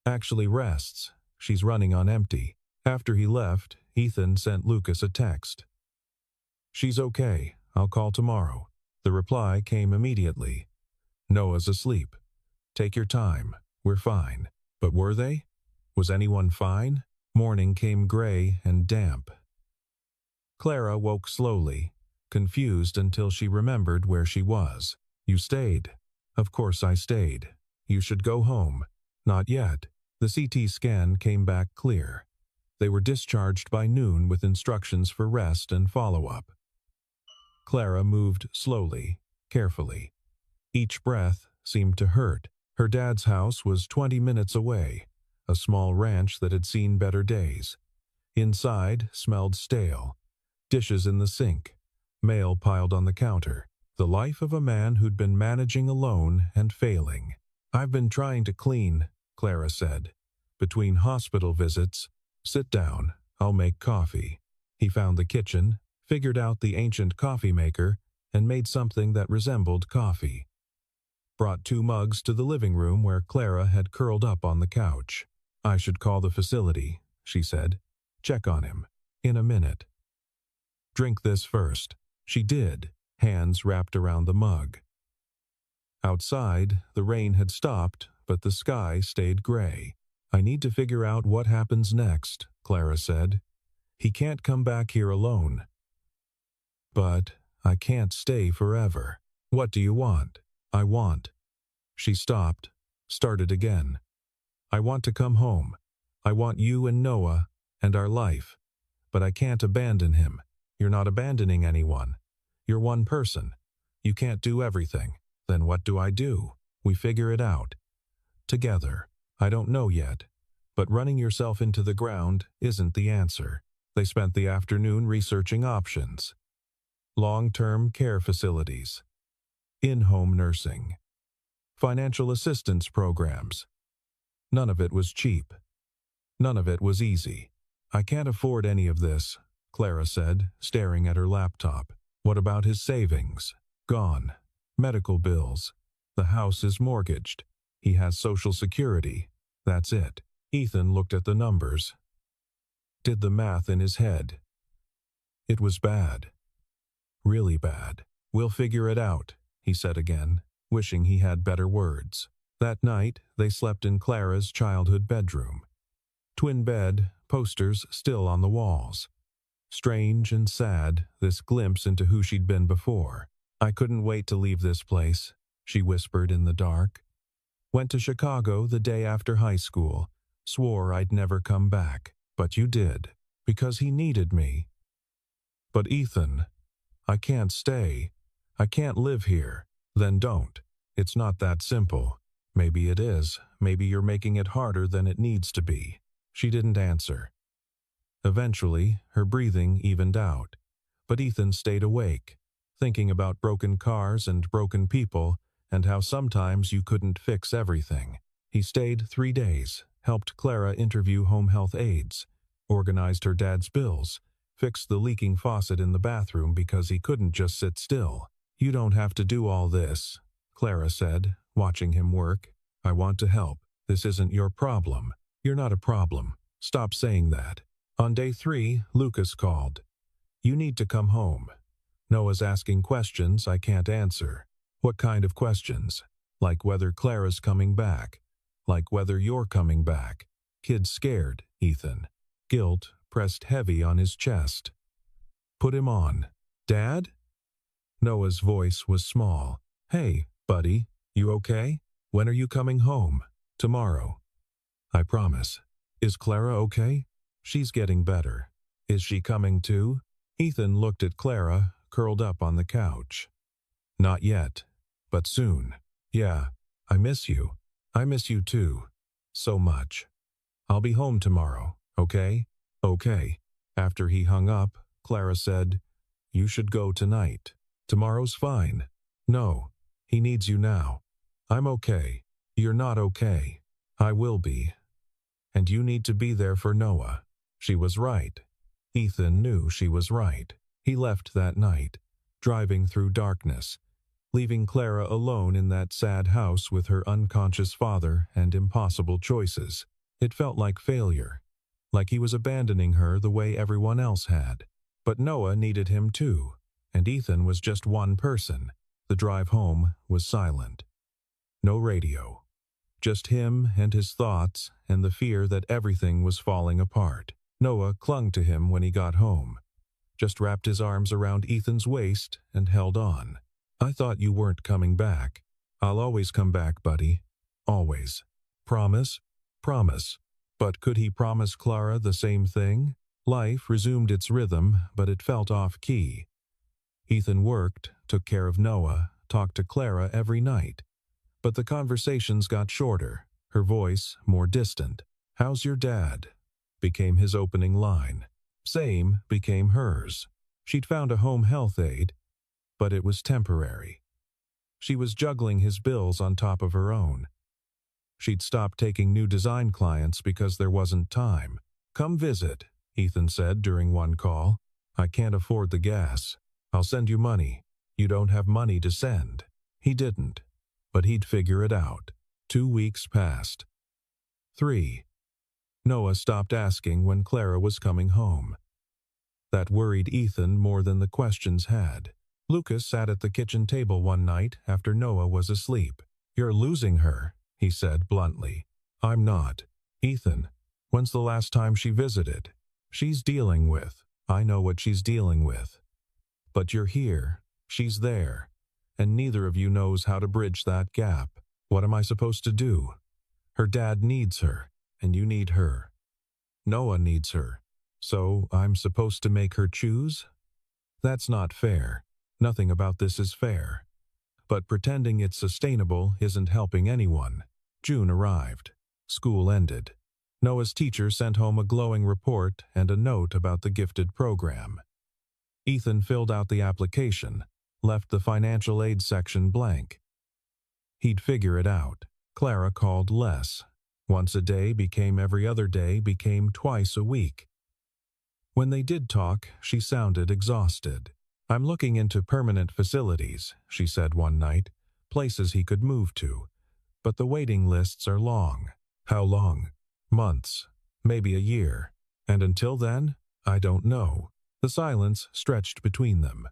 [SPEAKER 1] Actually rests. She's running on empty. After he left, Ethan sent Lucas a text. She's okay. I'll call tomorrow. The reply came immediately. Noah's asleep. Take your time. We're fine. But were they? Was anyone fine? Morning came gray and damp. Clara woke slowly, confused until she remembered where she was. You stayed. Of course I stayed. You should go home. Not yet. The CT scan came back clear. They were discharged by noon with instructions for rest and follow-up. Clara moved slowly, carefully. Each breath seemed to hurt. Her dad's house was 20 minutes away, a small ranch that had seen better days. Inside smelled stale. Dishes in the sink. Mail piled on the counter. The life of a man who'd been managing alone and failing. I've been trying to clean, Clara said. Between hospital visits. Sit down. I'll make coffee. He found the kitchen, figured out the ancient coffee maker, and made something that resembled coffee. Brought 2 mugs to the living room where Clara had curled up on the couch. I should call the facility, she said. Check on him. In a minute. Drink this first. She did, hands wrapped around the mug. Outside, the rain had stopped, but the sky stayed gray. I need to figure out what happens next, Clara said. He can't come back here alone. But I can't stay forever. What do you want? I want. She stopped, started again. I want to come home. I want you and Noah and our life. But I can't abandon him. You're not abandoning anyone. You're one person. You can't do everything. Then what do I do? We figure it out. Together. I don't know yet. But running yourself into the ground isn't the answer. They spent the afternoon researching options. Long-term care facilities. In-home nursing. Financial assistance programs. None of it was cheap. None of it was easy. I can't afford any of this, Clara said, staring at her laptop. What about his savings? Gone. Medical bills. The house is mortgaged. He has Social Security. That's it. Ethan looked at the numbers. Did the math in his head. It was bad. Really bad. We'll figure it out, he said again, wishing he had better words. That night, they slept in Clara's childhood bedroom. Twin bed, posters still on the walls. Strange and sad, this glimpse into who she'd been before. I couldn't wait to leave this place, she whispered in the dark. Went to Chicago the day after high school. Swore I'd never come back. But you did. Because he needed me. But Ethan, I can't stay. I can't live here. Then don't. It's not that simple. Maybe it is. Maybe you're making it harder than it needs to be. She didn't answer. Eventually, her breathing evened out. But Ethan stayed awake, thinking about broken cars and broken people, and how sometimes you couldn't fix everything. He stayed 3 days, helped Clara interview home health aides, organized her dad's bills, fixed the leaking faucet in the bathroom because he couldn't just sit still. You don't have to do all this, Clara said, watching him work. I want to help. This isn't your problem. You're not a problem. Stop saying that. On day 3, Lucas called. You need to come home. Noah's asking questions I can't answer. What kind of questions? Like whether Clara's coming back. Like whether you're coming back. Kid's scared, Ethan. Guilt pressed heavy on his chest. Put him on. Dad? Noah's voice was small. Hey, buddy, you okay? When are you coming home? Tomorrow. I promise. Is Clara okay? She's getting better. Is she coming too? Ethan looked at Clara, curled up on the couch. Not yet, but soon. Yeah, I miss you. I miss you too. So much. I'll be home tomorrow, okay? Okay. After he hung up, Clara said, You should go tonight. Tomorrow's fine. No, he needs you now. I'm okay. You're not okay. I will be. And you need to be there for Noah. She was right. Ethan knew she was right. He left that night, driving through darkness, leaving Clara alone in that sad house with her unconscious father and impossible choices. It felt like failure, like he was abandoning her the way everyone else had. But Noah needed him too, and Ethan was just one person. The drive home was silent. No radio. Just him and his thoughts and the fear that everything was falling apart. Noah clung to him when he got home, just wrapped his arms around Ethan's waist and held on. I thought you weren't coming back. I'll always come back, buddy. Always. Promise? Promise. But could he promise Clara the same thing? Life resumed its rhythm, but it felt off-key. Ethan worked, took care of Noah, talked to Clara every night. But the conversations got shorter, her voice more distant. How's your dad? Became his opening line. Same became hers. She'd found a home health aide, but it was temporary. She was juggling his bills on top of her own. She'd stopped taking new design clients because there wasn't time. Come visit, Ethan said during one call. I can't afford the gas. I'll send you money. You don't have money to send. He didn't, but he'd figure it out. 2 weeks passed. 3. Noah stopped asking when Clara was coming home. That worried Ethan more than the questions had. Lucas sat at the kitchen table one night after Noah was asleep. You're losing her, he said bluntly. I'm not. Ethan, when's the last time she visited? She's dealing with. I know what she's dealing with. But you're here. She's there. And neither of you knows how to bridge that gap. What am I supposed to do? Her dad needs her, and you need her. Noah needs her. So I'm supposed to make her choose? That's not fair. Nothing about this is fair. But pretending it's sustainable isn't helping anyone. June arrived. School ended. Noah's teacher sent home a glowing report and a note about the gifted program. Ethan filled out the application, left the financial aid section blank. He'd figure it out. Clara called less. Once a day became every other day, became twice a week. When they did talk, she sounded exhausted. I'm looking into permanent facilities, she said one night, places he could move to. But the waiting lists are long. How long? Months. Maybe a year. And until then, I don't know. The silence stretched between them.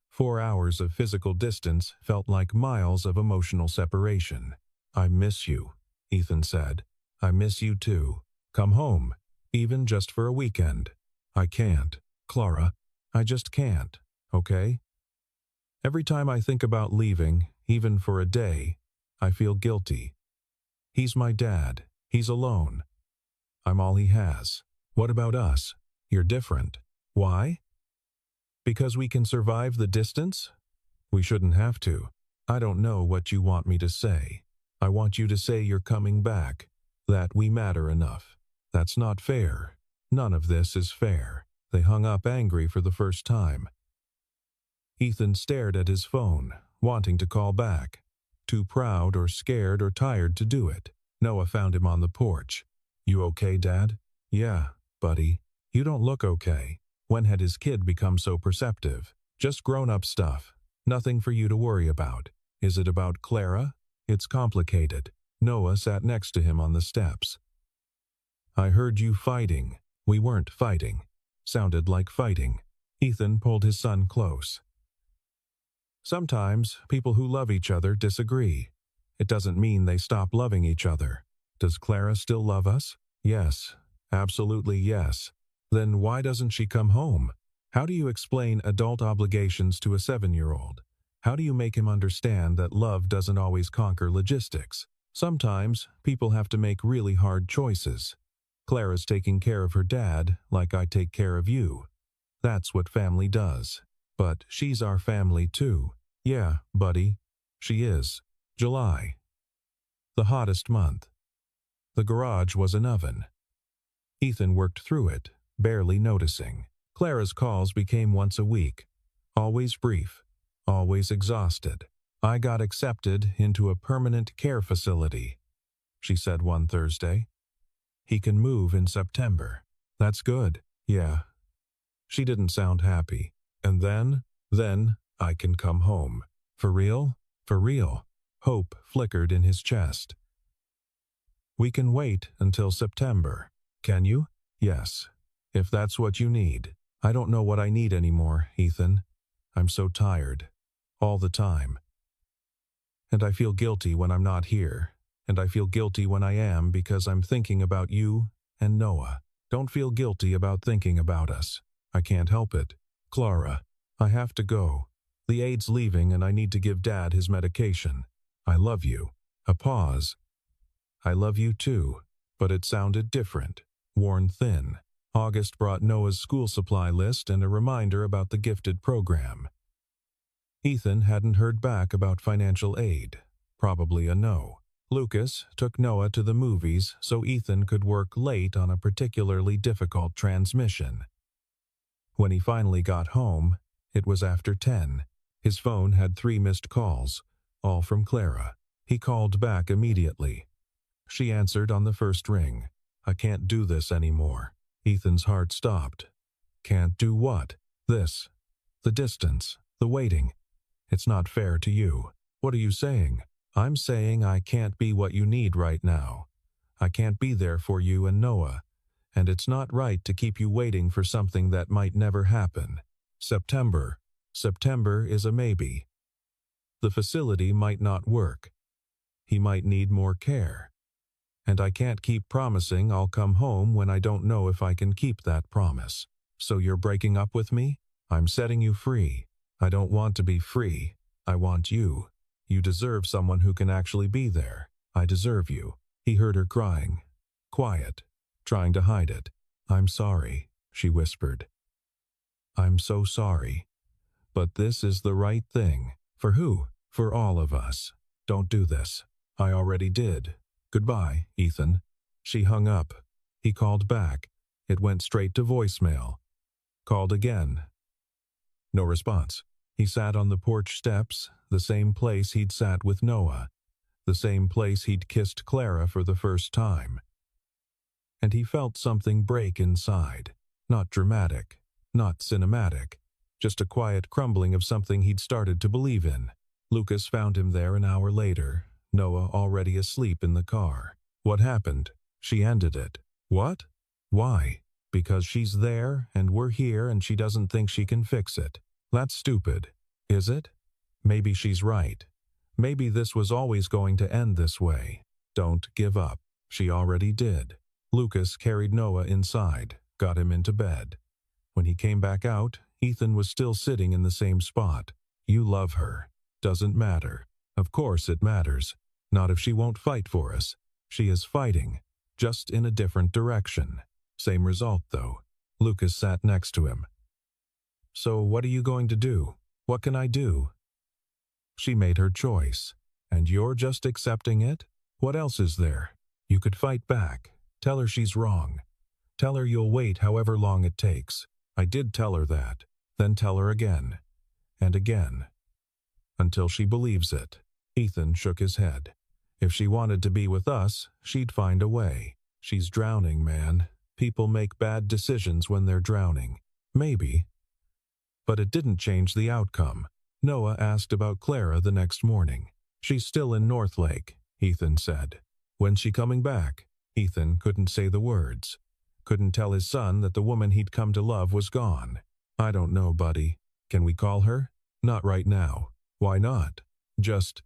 [SPEAKER 1] 4 hours of physical distance felt like miles of emotional separation. I miss you, Ethan said. I miss you too. Come home, even just for a weekend. I can't, Clara. I just can't, okay? Every time I think about leaving, even for a day, I feel guilty. He's my dad. He's alone. I'm all he has. What about us? You're different. Why? Because we can survive the distance? We shouldn't have to. I don't know what you want me to say. I want you to say you're coming back, that we matter enough. That's not fair. None of this is fair. They hung up angry for the first time. Ethan stared at his phone, wanting to call back. Too proud or scared or tired to do it. Noah found him on the porch. You okay, Dad? Yeah, buddy. You don't look okay. When had his kid become so perceptive? Just grown-up stuff. Nothing for you to worry about. Is it about Clara? It's complicated. Noah sat next to him on the steps. I heard you fighting. We weren't fighting. Sounded like fighting. Ethan pulled his son close. Sometimes people who love each other disagree. It doesn't mean they stop loving each other. Does Clara still love us? Yes. Absolutely yes. Then why doesn't she come home? How do you explain adult obligations to a 7-year-old? How do you make him understand that love doesn't always conquer logistics? Sometimes people have to make really hard choices. Clara's taking care of her dad like I take care of you. That's what family does. But she's our family too. Yeah, buddy, she is. July. The hottest month. The garage was an oven. Ethan worked through it, barely noticing. Clara's calls became once a week. Always brief. Always exhausted. I got accepted into a permanent care facility, she said one Thursday. He can move in September. That's good. Yeah. She didn't sound happy. And then I can come home. For real? For real. Hope flickered in his chest. We can wait until September. Can you? Yes. If that's what you need. I don't know what I need anymore, Ethan. I'm so tired. All the time. And I feel guilty when I'm not here. And I feel guilty when I am because I'm thinking about you and Noah. Don't feel guilty about thinking about us. I can't help it. Clara, I have to go. The ade's leaving and I need to give Dad his medication. I love you. A pause. I love you too. But it sounded different. Worn thin. August brought Noah's school supply list and a reminder about the gifted program. Ethan hadn't heard back about financial aid. Probably a no. Lucas took Noah to the movies so Ethan could work late on a particularly difficult transmission. When he finally got home, it was after 10. His phone had 3 missed calls, all from Clara. He called back immediately. She answered on the first ring. I can't do this anymore. Ethan's heart stopped. Can't do what? This. The distance. The waiting. It's not fair to you. What are you saying? I'm saying I can't be what you need right now. I can't be there for you and Noah. And it's not right to keep you waiting for something that might never happen. September. September is a maybe. The facility might not work. He might need more care. And I can't keep promising I'll come home when I don't know if I can keep that promise. So you're breaking up with me? I'm setting you free. I don't want to be free. I want you. You deserve someone who can actually be there. I deserve you. He heard her crying. Quiet. Trying to hide it. I'm sorry, she whispered. I'm so sorry. But this is the right thing. For who? For all of us. Don't do this. I already did. Goodbye, Ethan. She hung up. He called back. It went straight to voicemail. Called again. No response. He sat on the porch steps, the same place he'd sat with Noah, the same place he'd kissed Clara for the first time. And he felt something break inside. Not dramatic, not cinematic, just a quiet crumbling of something he'd started to believe in. Lucas found him there an hour later, Noah already asleep in the car. What happened? She ended it. What? Why? Because she's there, and we're here, and she doesn't think she can fix it. That's stupid. Is it? Maybe she's right. Maybe this was always going to end this way. Don't give up. She already did. Lucas carried Noah inside, got him into bed. When he came back out, Ethan was still sitting in the same spot. You love her. Doesn't matter. Of course it matters. Not if she won't fight for us. She is fighting, just in a different direction. Same result, though. Lucas sat next to him. So what are you going to do? What can I do? She made her choice. And you're just accepting it? What else is there? You could fight back. Tell her she's wrong. Tell her you'll wait however long it takes. I did tell her that. Then tell her again. And again. Until she believes it. Ethan shook his head. If she wanted to be with us, she'd find a way. She's drowning, man. People make bad decisions when they're drowning. Maybe. But it didn't change the outcome. Noah asked about Clara the next morning. She's still in Northlake, Ethan said. When's she coming back? Ethan couldn't say the words. Couldn't tell his son that the woman he'd come to love was gone. I don't know, buddy. Can we call her? Not right now. Why not? Just...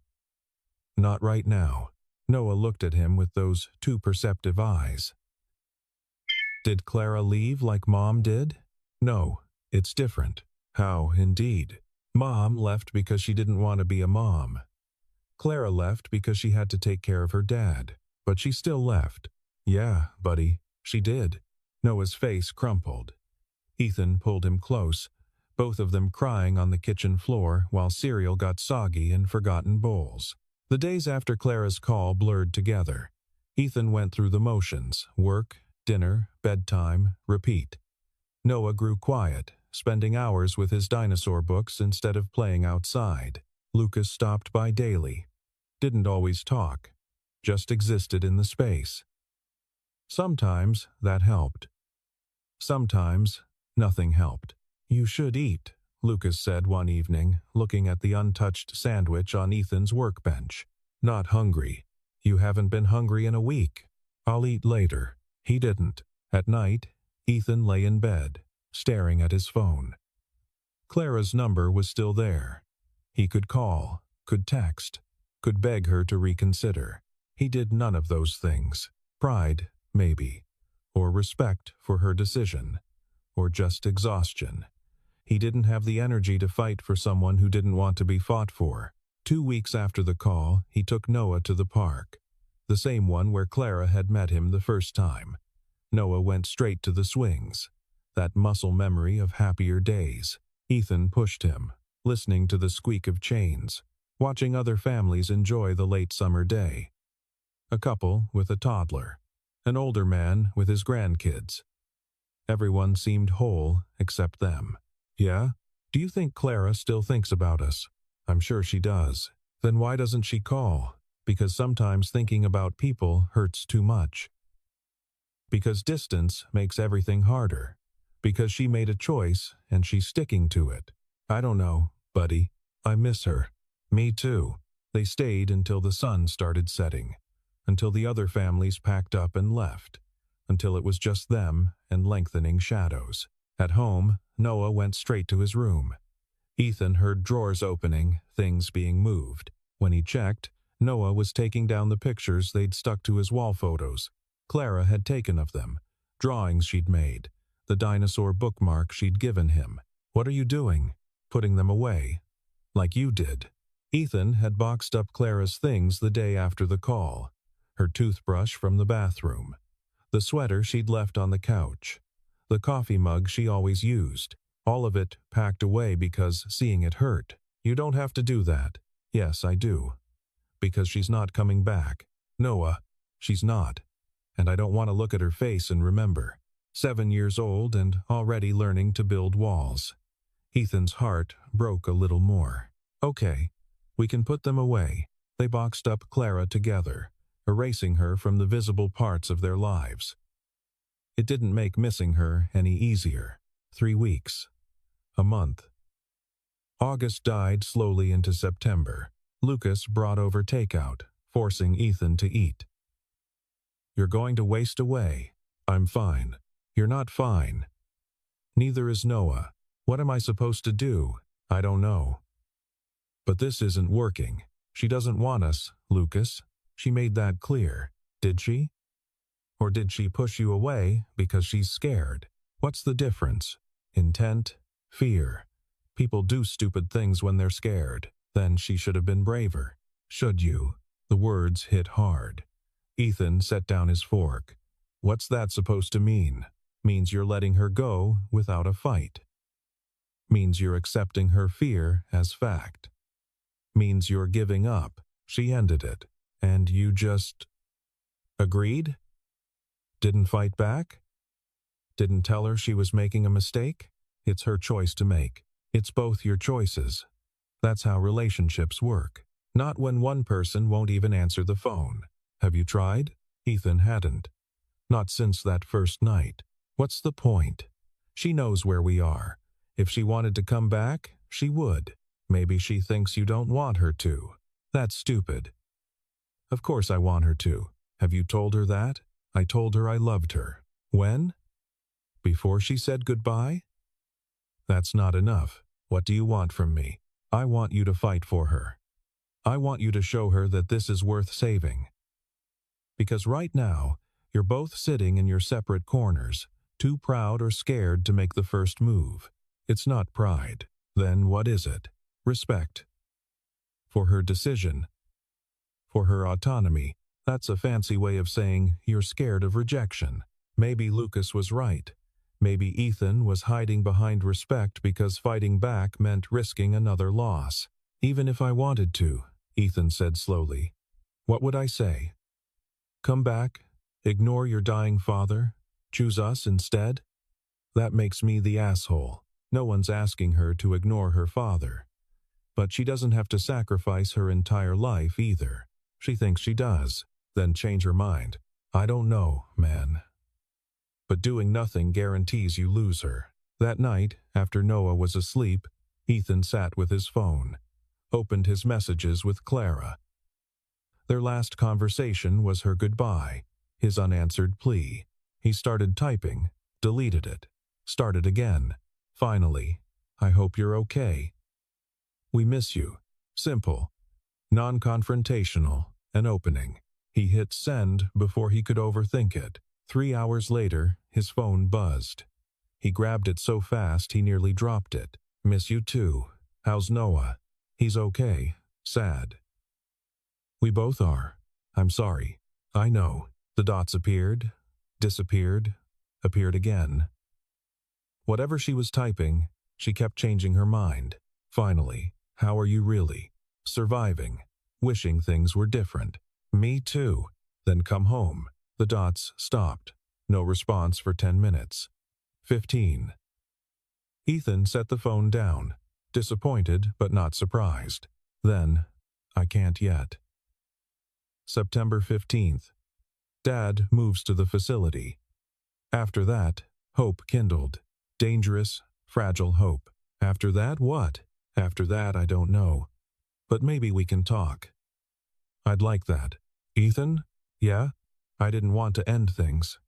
[SPEAKER 1] Not right now. Noah looked at him with those too perceptive eyes. Did Clara leave like Mom did? No. It's different. How, indeed? Mom left because she didn't want to be a mom. Clara left because she had to take care of her dad, but she still left. Yeah, buddy, she did. Noah's face crumpled. Ethan pulled him close, both of them crying on the kitchen floor while cereal got soggy in forgotten bowls. The days after Clara's call blurred together. Ethan went through the motions: work, dinner, bedtime, repeat. Noah grew quiet, spending hours with his dinosaur books instead of playing outside. Lucas stopped by daily. Didn't always talk, just existed in the space. Sometimes that helped. Sometimes nothing helped. You should eat, Lucas said one evening, looking at the untouched sandwich on Ethan's workbench. Not hungry. You haven't been hungry in a week. I'll eat later. He didn't. At night, Ethan lay in bed, staring at his phone. Clara's number was still there. He could call, could text, could beg her to reconsider. He did none of those things. Pride, maybe, or respect for her decision, or just exhaustion. He didn't have the energy to fight for someone who didn't want to be fought for. 2 weeks after the call, he took Noah to the park, the same one where Clara had met him the first time. Noah went straight to the swings, that muscle memory of happier days. Ethan pushed him, listening to the squeak of chains, watching other families enjoy the late summer day. A couple with a toddler, an older man with his grandkids. Everyone seemed whole except them. Yeah? Do you think Clara still thinks about us? I'm sure she does. Then why doesn't she call? Because sometimes thinking about people hurts too much. Because distance makes everything harder. Because she made a choice and she's sticking to it. I don't know, buddy. I miss her. Me too. They stayed until the sun started setting. Until the other families packed up and left. Until it was just them and lengthening shadows. At home, Noah went straight to his room. Ethan heard drawers opening, things being moved. When he checked, Noah was taking down the pictures they'd stuck to his wall photos. Clara had taken of them, drawings she'd made, the dinosaur bookmark she'd given him. What are you doing? Putting them away. Like you did. Ethan had boxed up Clara's things the day after the call. Her toothbrush from the bathroom. The sweater she'd left on the couch. The coffee mug she always used. All of it packed away because seeing it hurt. You don't have to do that. Yes, I do. Because she's not coming back. Noah, she's not. And I don't want to look at her face and remember. 7 years old and already learning to build walls. Ethan's heart broke a little more. Okay, we can put them away. They boxed up Clara together, erasing her from the visible parts of their lives. It didn't make missing her any easier. 3 weeks. A month. August died slowly into September. Lucas brought over takeout, forcing Ethan to eat. You're going to waste away. I'm fine. You're not fine. Neither is Noah. What am I supposed to do? I don't know. But this isn't working. She doesn't want us, Lucas. She made that clear. Did she? Or did she push you away because she's scared? What's the difference? Intent, fear. People do stupid things when they're scared. Then she should have been braver. Should you? The words hit hard. Ethan set down his fork. What's that supposed to mean? Means you're letting her go without a fight. Means you're accepting her fear as fact. Means you're giving up. She ended it. And you just agreed? Didn't fight back? Didn't tell her she was making a mistake? It's her choice to make. It's both your choices. That's how relationships work. Not when one person won't even answer the phone. Have you tried? Ethan hadn't. Not since that first night. What's the point? She knows where we are. If she wanted to come back, she would. Maybe she thinks you don't want her to. That's stupid. Of course I want her to. Have you told her that? I told her I loved her. When? Before she said goodbye? That's not enough. What do you want from me? I want you to fight for her. I want you to show her that this is worth saving. Because right now, you're both sitting in your separate corners, too proud or scared to make the first move. It's not pride. Then what is it? Respect. For her decision. For her autonomy. That's a fancy way of saying you're scared of rejection. Maybe Lucas was right. Maybe Ethan was hiding behind respect because fighting back meant risking another loss. Even if I wanted to, Ethan said slowly. What would I say? Come back? Ignore your dying father? Choose us instead? That makes me the asshole. No one's asking her to ignore her father. But she doesn't have to sacrifice her entire life either. She thinks she does, then change her mind. I don't know, man. But doing nothing guarantees you lose her. That night, after Noah was asleep, Ethan sat with his phone, opened his messages with Clara. Their last conversation was her goodbye, his unanswered plea. He started typing, deleted it, started again. Finally, I hope you're okay. We miss you. Simple. Non-confrontational. An opening. He hit send before he could overthink it. 3 hours later, his phone buzzed. He grabbed it so fast he nearly dropped it. Miss you too. How's Noah? He's okay. Sad. We both are. I'm sorry. I know. The dots appeared, disappeared, appeared again. Whatever she was typing, she kept changing her mind. Finally, how are you really? Surviving. Wishing things were different. Me too. Then come home. The dots stopped. No response for 10 minutes. 15. Ethan set the phone down, disappointed but not surprised. Then, I can't yet. September 15th. Dad moves to the facility. After that, hope kindled. Dangerous, fragile hope. After that, what? After that, I don't know. But maybe we can talk. I'd like that. Ethan? Yeah? I didn't want to end things.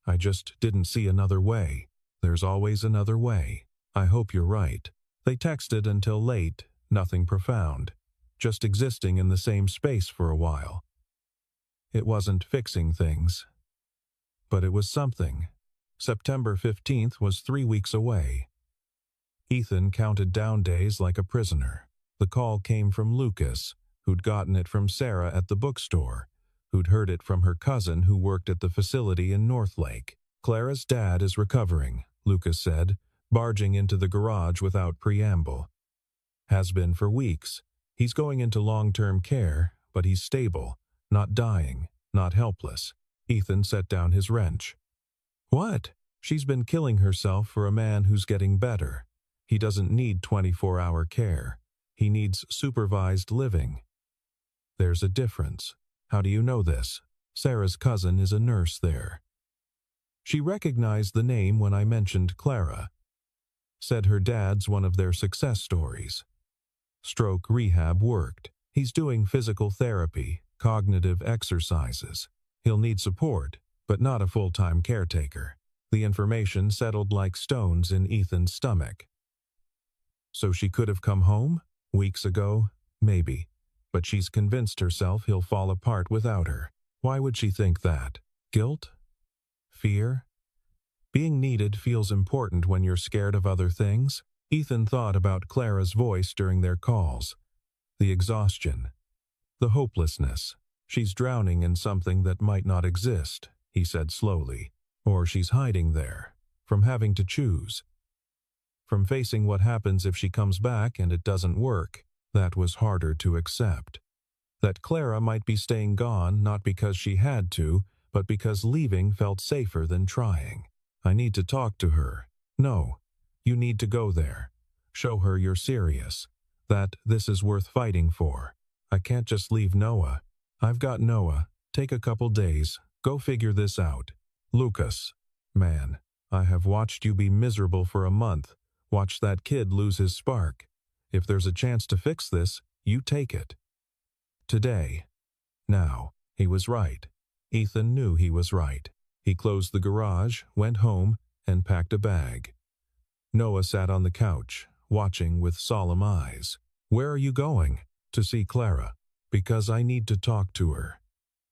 [SPEAKER 1] I just didn't see another way. There's always another way. I hope you're right. They texted until late, nothing profound. Just existing in the same space for a while. It wasn't fixing things. But it was something. September 15th was 3 weeks away. Ethan counted down days like a prisoner. The call came from Lucas, who'd gotten it from Sarah at the bookstore, who'd heard it from her cousin who worked at the facility in Northlake. Clara's dad is recovering, Lucas said, barging into the garage without preamble. Has been for weeks. He's going into long-term care, but he's stable, not dying, not helpless. Ethan set down his wrench. What? She's been killing herself for a man who's getting better. He doesn't need 24-hour care. He needs supervised living. There's a difference. How do you know this? Sarah's cousin is a nurse there. She recognized the name when I mentioned Clara. Said her dad's one of their success stories. Stroke rehab worked. He's doing physical therapy, cognitive exercises. He'll need support, but not a full-time caretaker. The information settled like stones in Ethan's stomach. So she could have come home? Weeks ago? Maybe. But she's convinced herself he'll fall apart without her. Why would she think that? Guilt? Fear? Being needed feels important when you're scared of other things. Ethan thought about Clara's voice during their calls. The exhaustion. The hopelessness. She's drowning in something that might not exist, he said slowly. Or she's hiding there, from having to choose. From facing what happens if she comes back and it doesn't work. That was harder to accept. That Clara might be staying gone not because she had to, but because leaving felt safer than trying. I need to talk to her. No, you need to go there. Show her you're serious. That this is worth fighting for. I can't just leave Noah. I've got Noah. Take a couple days. Go figure this out. Lucas. Man, I have watched you be miserable for a month. Watch that kid lose his spark. If there's a chance to fix this, you take it. Today. Now. He was right. Ethan knew he was right. He closed the garage, went home, and packed a bag. Noah sat on the couch, watching with solemn eyes. Where are you going? To see Clara. Because I need to talk to her.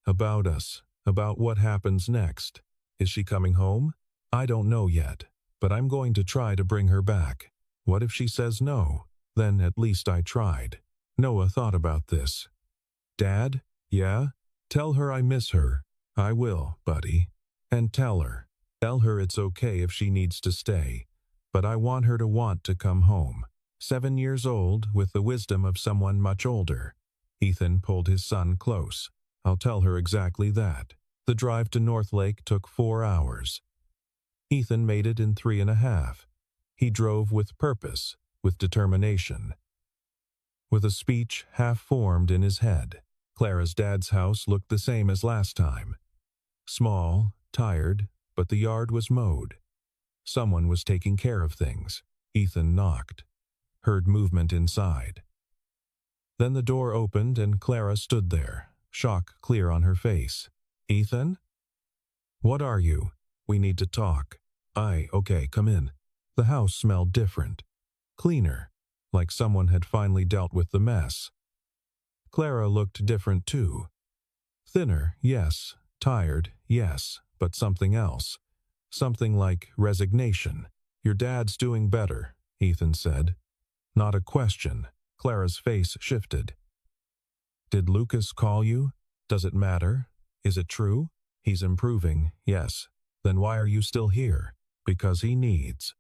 [SPEAKER 1] About us. About what happens next. Is she coming home? I don't know yet, but I'm going to try to bring her back. What if she says no? Then at least I tried. Noah thought about this. Dad? Yeah? Tell her I miss her. I will, buddy. And tell her. Tell her it's okay if she needs to stay. But I want her to want to come home. 7 years old, with the wisdom of someone much older. Ethan pulled his son close. I'll tell her exactly that. The drive to Northlake took 4 hours. Ethan made it in 3.5. He drove with purpose, with determination. With a speech half formed in his head, Clara's dad's house looked the same as last time. Small, tired, but the yard was mowed. Someone was taking care of things. Ethan knocked. Heard movement inside. Then the door opened and Clara stood there, shock clear on her face. Ethan? What are you? We need to talk. Okay, come in. The house smelled different. Cleaner, like someone had finally dealt with the mess. Clara looked different too. Thinner, yes. Tired, yes, but something else. Something like resignation. Your dad's doing better, Ethan said. Not a question. Clara's face shifted. Did Lucas call you? Does it matter? Is it true? He's improving, yes. Then why are you still here? Because he needs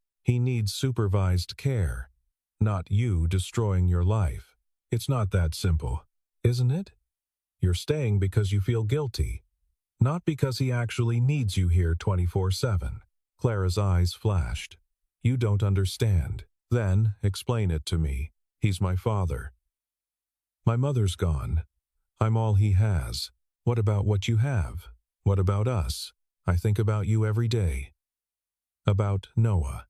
[SPEAKER 1] supervised care. Not you destroying your life. It's not that simple, isn't it? You're staying because you feel guilty. Not because he actually needs you here 24/7. Clara's eyes flashed. You don't understand. Then, explain it to me. He's my father. My mother's gone. I'm all he has. What about what you have? What about us? I think about you every day. About Noah.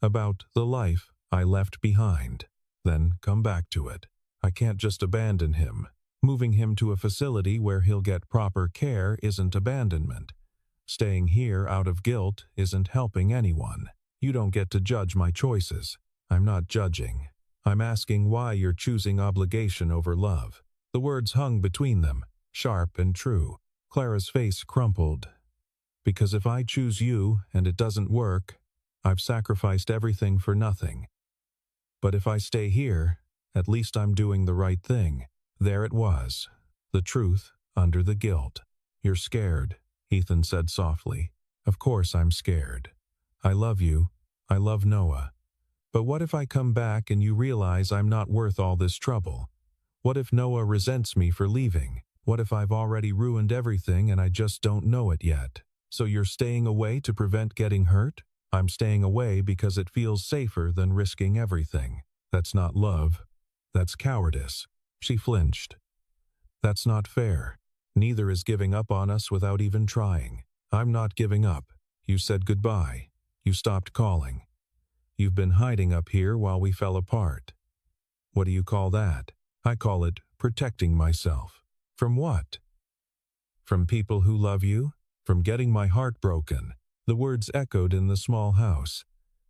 [SPEAKER 1] About the life I left behind. Then come back to it. I can't just abandon him. Moving him to a facility where he'll get proper care isn't abandonment. Staying here out of guilt isn't helping anyone. You don't get to judge my choices. I'm not judging. I'm asking why you're choosing obligation over love. The words hung between them, sharp and true. Clara's face crumpled. Because if I choose you and it doesn't work, I've sacrificed everything for nothing. But if I stay here, at least I'm doing the right thing. There it was, the truth under the guilt. You're scared, Ethan said softly. Of course I'm scared. I love you. I love Noah. But what if I come back and you realize I'm not worth all this trouble? What if Noah resents me for leaving? What if I've already ruined everything and I just don't know it yet? So you're staying away to prevent getting hurt? I'm staying away because it feels safer than risking everything. That's not love. That's cowardice. She flinched. That's not fair. Neither is giving up on us without even trying. I'm not giving up. You said goodbye. You stopped calling. You've been hiding up here while we fell apart. What do you call that? I call it protecting myself. From what? From people who love you? From getting my heart broken. The words echoed in the small house.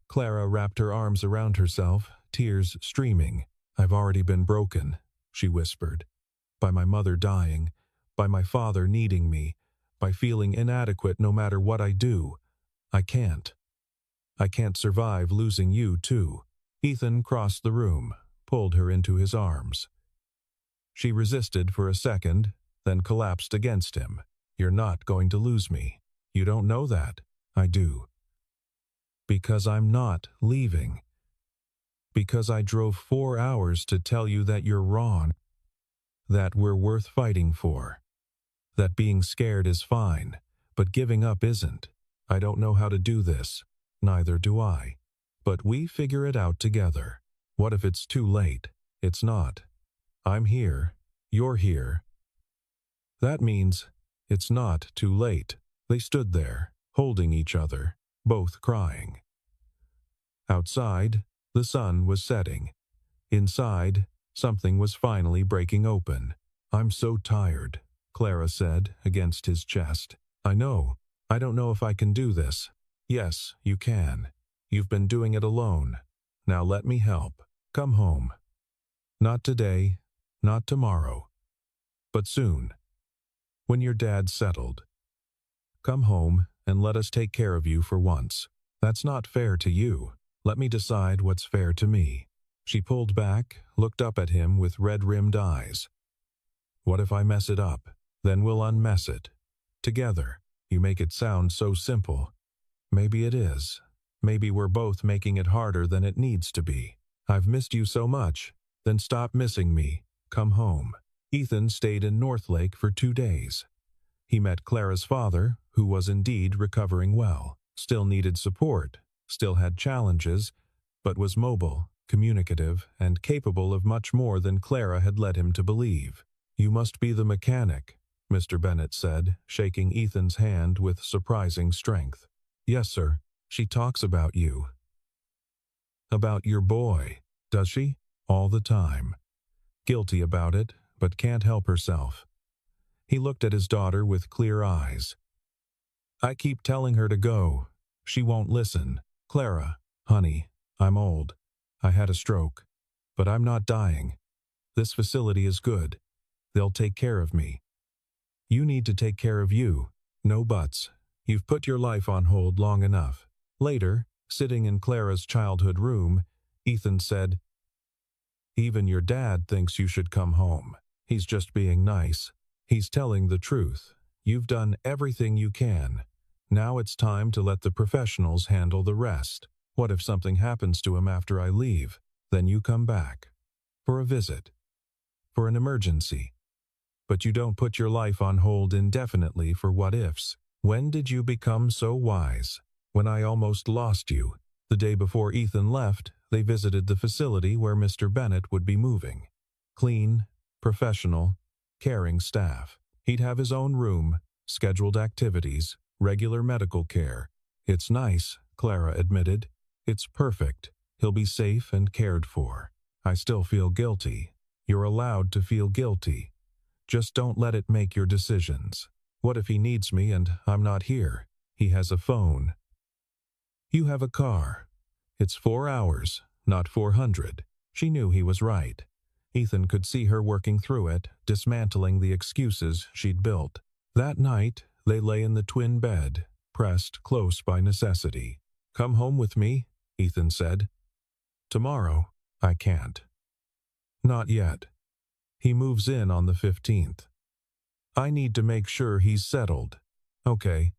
[SPEAKER 1] Clara wrapped her arms around herself, tears streaming. I've already been broken, she whispered. By my mother dying, by my father needing me, by feeling inadequate no matter what I do. I can't survive losing you, too. Ethan crossed the room, pulled her into his arms. She resisted for a second, then collapsed against him. You're not going to lose me. You don't know that. I do. Because I'm not leaving. Because I drove 4 hours to tell you that you're wrong. That we're worth fighting for. That being scared is fine, but giving up isn't. I don't know how to do this. Neither do I. But we figure it out together. What if it's too late? It's not. I'm here. You're here. That means it's not too late. They stood there, holding each other, both crying. Outside, the sun was setting. Inside, something was finally breaking open. I'm so tired, Clara said against his chest. I know. I don't know if I can do this. Yes, you can. You've been doing it alone. Now let me help. Come home. Not today, not tomorrow, but soon. When your dad's settled. Come home and let us take care of you for once. That's not fair to you. Let me decide what's fair to me." She pulled back, looked up at him with red-rimmed eyes. "What if I mess it up? Then we'll unmess it. Together. You make it sound so simple. Maybe it is. Maybe we're both making it harder than it needs to be. I've missed you so much. Then stop missing me. Come home." Ethan stayed in Northlake for 2 days. He met Clara's father, who was indeed recovering well, still needed support, still had challenges, but was mobile, communicative, and capable of much more than Clara had led him to believe. "You must be the mechanic," Mr. Bennett said, shaking Ethan's hand with surprising strength. "Yes, sir. She talks about you." "About your boy, does she?" "All the time. Guilty about it, but can't help herself." He looked at his daughter with clear eyes. "I keep telling her to go. She won't listen. Clara, honey, I'm old. I had a stroke. But I'm not dying. This facility is good. They'll take care of me. You need to take care of you. No buts. You've put your life on hold long enough." Later, sitting in Clara's childhood room, Ethan said, "Even your dad thinks you should come home. He's just being nice. He's telling the truth. You've done everything you can. Now it's time to let the professionals handle the rest. What if something happens to him after I leave? Then you come back. For a visit. For an emergency. But you don't put your life on hold indefinitely for what-ifs. When did you become so wise?" "When I almost lost you." The day before Ethan left, they visited the facility where Mr. Bennett would be moving. Clean, professional, caring staff. He'd have his own room, scheduled activities, regular medical care. "It's nice," Clara admitted. "It's perfect. He'll be safe and cared for. I still feel guilty. You're allowed to feel guilty. Just don't let it make your decisions. What if he needs me and I'm not here? He has a phone. You have a car. It's 4 hours, not 400. She knew he was right. Ethan could see her working through it, dismantling the excuses she'd built. That night, they lay in the twin bed, pressed close by necessity. "Come home with me," Ethan said. "Tomorrow, I can't." "Not yet. He moves in on the 15th. I need to make sure he's settled." "Okay."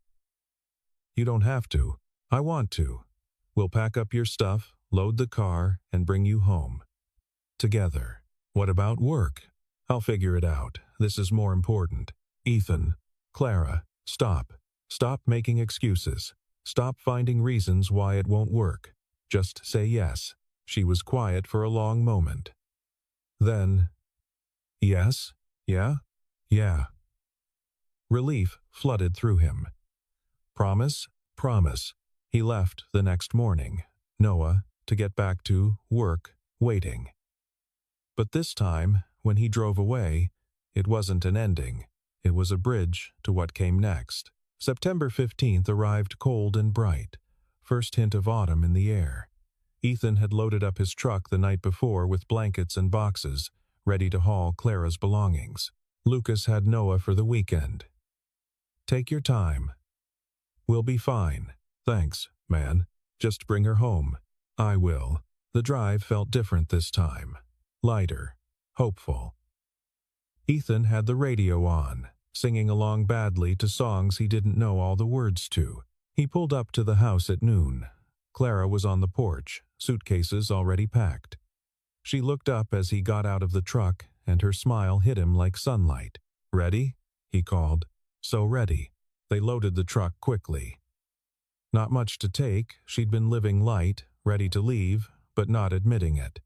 [SPEAKER 1] "You don't have to. I want to. We'll pack up your stuff, load the car, and bring you home. Together. What about work?" "I'll figure it out. This is more important." "Ethan, Clara, stop. Stop making excuses. Stop finding reasons why it won't work. Just say yes." She was quiet for a long moment. Then, "Yes? Yeah? Yeah." Relief flooded through him. "Promise? Promise." He left the next morning, Noah, to get back to work, waiting. But this time, when he drove away, it wasn't an ending. It was a bridge to what came next. September 15th arrived cold and bright, first hint of autumn in the air. Ethan had loaded up his truck the night before with blankets and boxes, ready to haul Clara's belongings. Lucas had Noah for the weekend. "Take your time. We'll be fine. Thanks, man. Just bring her home." "I will." The drive felt different this time. Lighter. Hopeful. Ethan had the radio on, singing along badly to songs he didn't know all the words to. He pulled up to the house at noon. Clara was on the porch, suitcases already packed. She looked up as he got out of the truck, and her smile hit him like sunlight. "Ready?" he called. So ready. They loaded the truck quickly. Not much to take, she'd been living light, ready to leave, but not admitting it.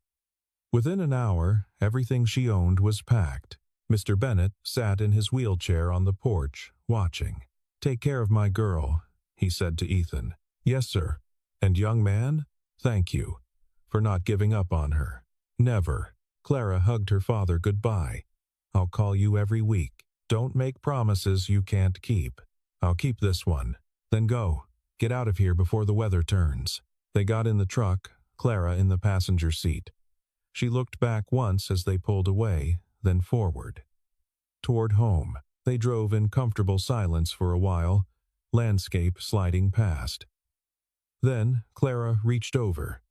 [SPEAKER 1] Within an hour, everything she owned was packed. Mr. Bennett sat in his wheelchair on the porch, watching. "Take care of my girl," he said to Ethan. "Yes, sir. And young man, thank you for not giving up on her." "Never." Clara hugged her father goodbye. "I'll call you every week. Don't make promises you can't keep." "I'll keep this one." "Then go. Get out of here before the weather turns." They got in the truck, Clara in the passenger seat. She looked back once as they pulled away, then forward. Toward home, they drove in comfortable silence for a while, landscape sliding past. Then Clara reached over,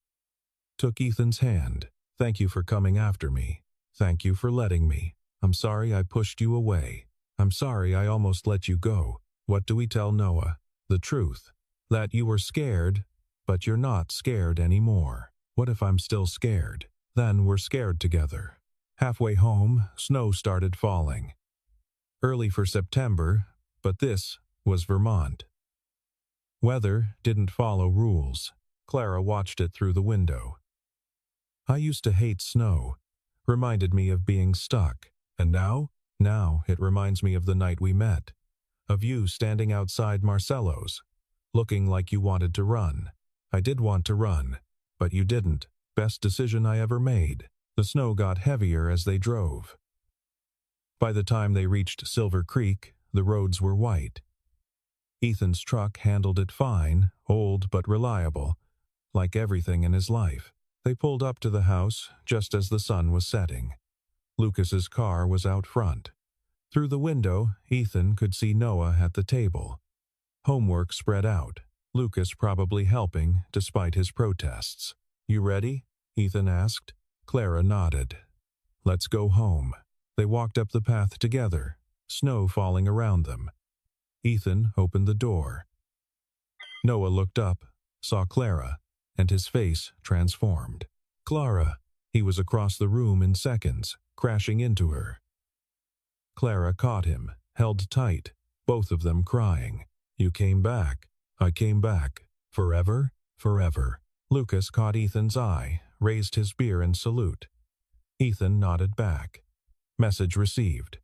[SPEAKER 1] took Ethan's hand. "Thank you for coming after me. Thank you for letting me. I'm sorry I pushed you away. I'm sorry I almost let you go." What do we tell Noah? The truth. That you were scared, but you're not scared anymore. What if I'm still scared? Then we're scared together. Halfway home, snow started falling. Early for September, but this was Vermont. Weather didn't follow rules. Clara watched it through the window. "I used to hate snow. Reminded me of being stuck. And now? Now it reminds me of the night we met. Of you standing outside Marcello's, looking like you wanted to run. I did want to run, but you didn't. Best decision I ever made." The snow got heavier as they drove. By the time they reached Silver Creek, the roads were white. Ethan's truck handled it fine, old but reliable, like everything in his life. They pulled up to the house just as the sun was setting. Lucas's car was out front. Through the window, Ethan could see Noah at the table. Homework spread out, Lucas probably helping despite his protests. "You ready?" Ethan asked. Clara nodded. "Let's go home." They walked up the path together, snow falling around them. Ethan opened the door. Noah looked up, saw Clara, and his face transformed. "Clara!" He was across the room in seconds, crashing into her. Clara caught him, held tight, both of them crying. "You came back. I came back. Forever? Forever." Lucas caught Ethan's eye, raised his beer in salute. Ethan nodded back. Message received.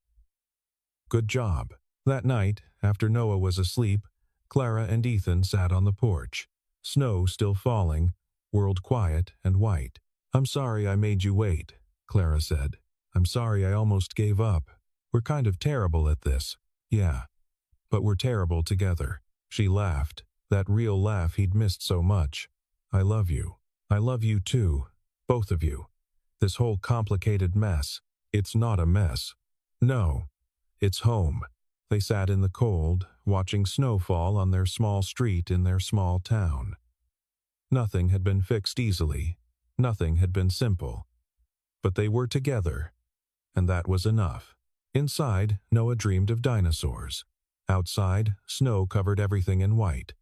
[SPEAKER 1] Good job. That night, after Noah was asleep, Clara and Ethan sat on the porch. Snow still falling, world quiet and white. "I'm sorry I made you wait," Clara said. "I'm sorry I almost gave up. We're kind of terrible at this." "Yeah, but we're terrible together." She laughed, that real laugh he'd missed so much. "I love you. I love you too, both of you. This whole complicated mess, it's not a mess. No, it's home." They sat in the cold, watching snow fall on their small street in their small town. Nothing had been fixed easily. Nothing had been simple. But they were together, and that was enough. Inside, Noah dreamed of dinosaurs. Outside, snow covered everything in white.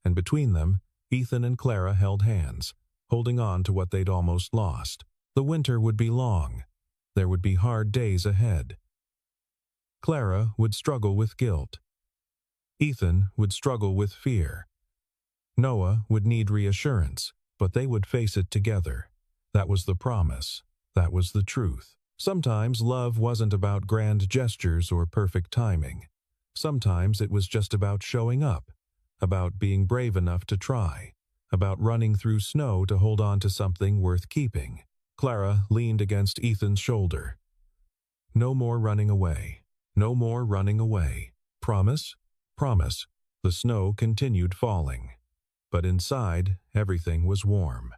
[SPEAKER 1] And between them, Ethan and Clara held hands, holding on to what they'd almost lost. The winter would be long. There would be hard days ahead. Clara would struggle with guilt. Ethan would struggle with fear. Noah would need reassurance, but they would face it together. That was the promise. That was the truth. Sometimes love wasn't about grand gestures or perfect timing. Sometimes it was just about showing up, about being brave enough to try, about running through snow to hold on to something worth keeping. Clara leaned against Ethan's shoulder. "No more running away. No more running away. Promise? Promise." The snow continued falling. But inside, everything was warm.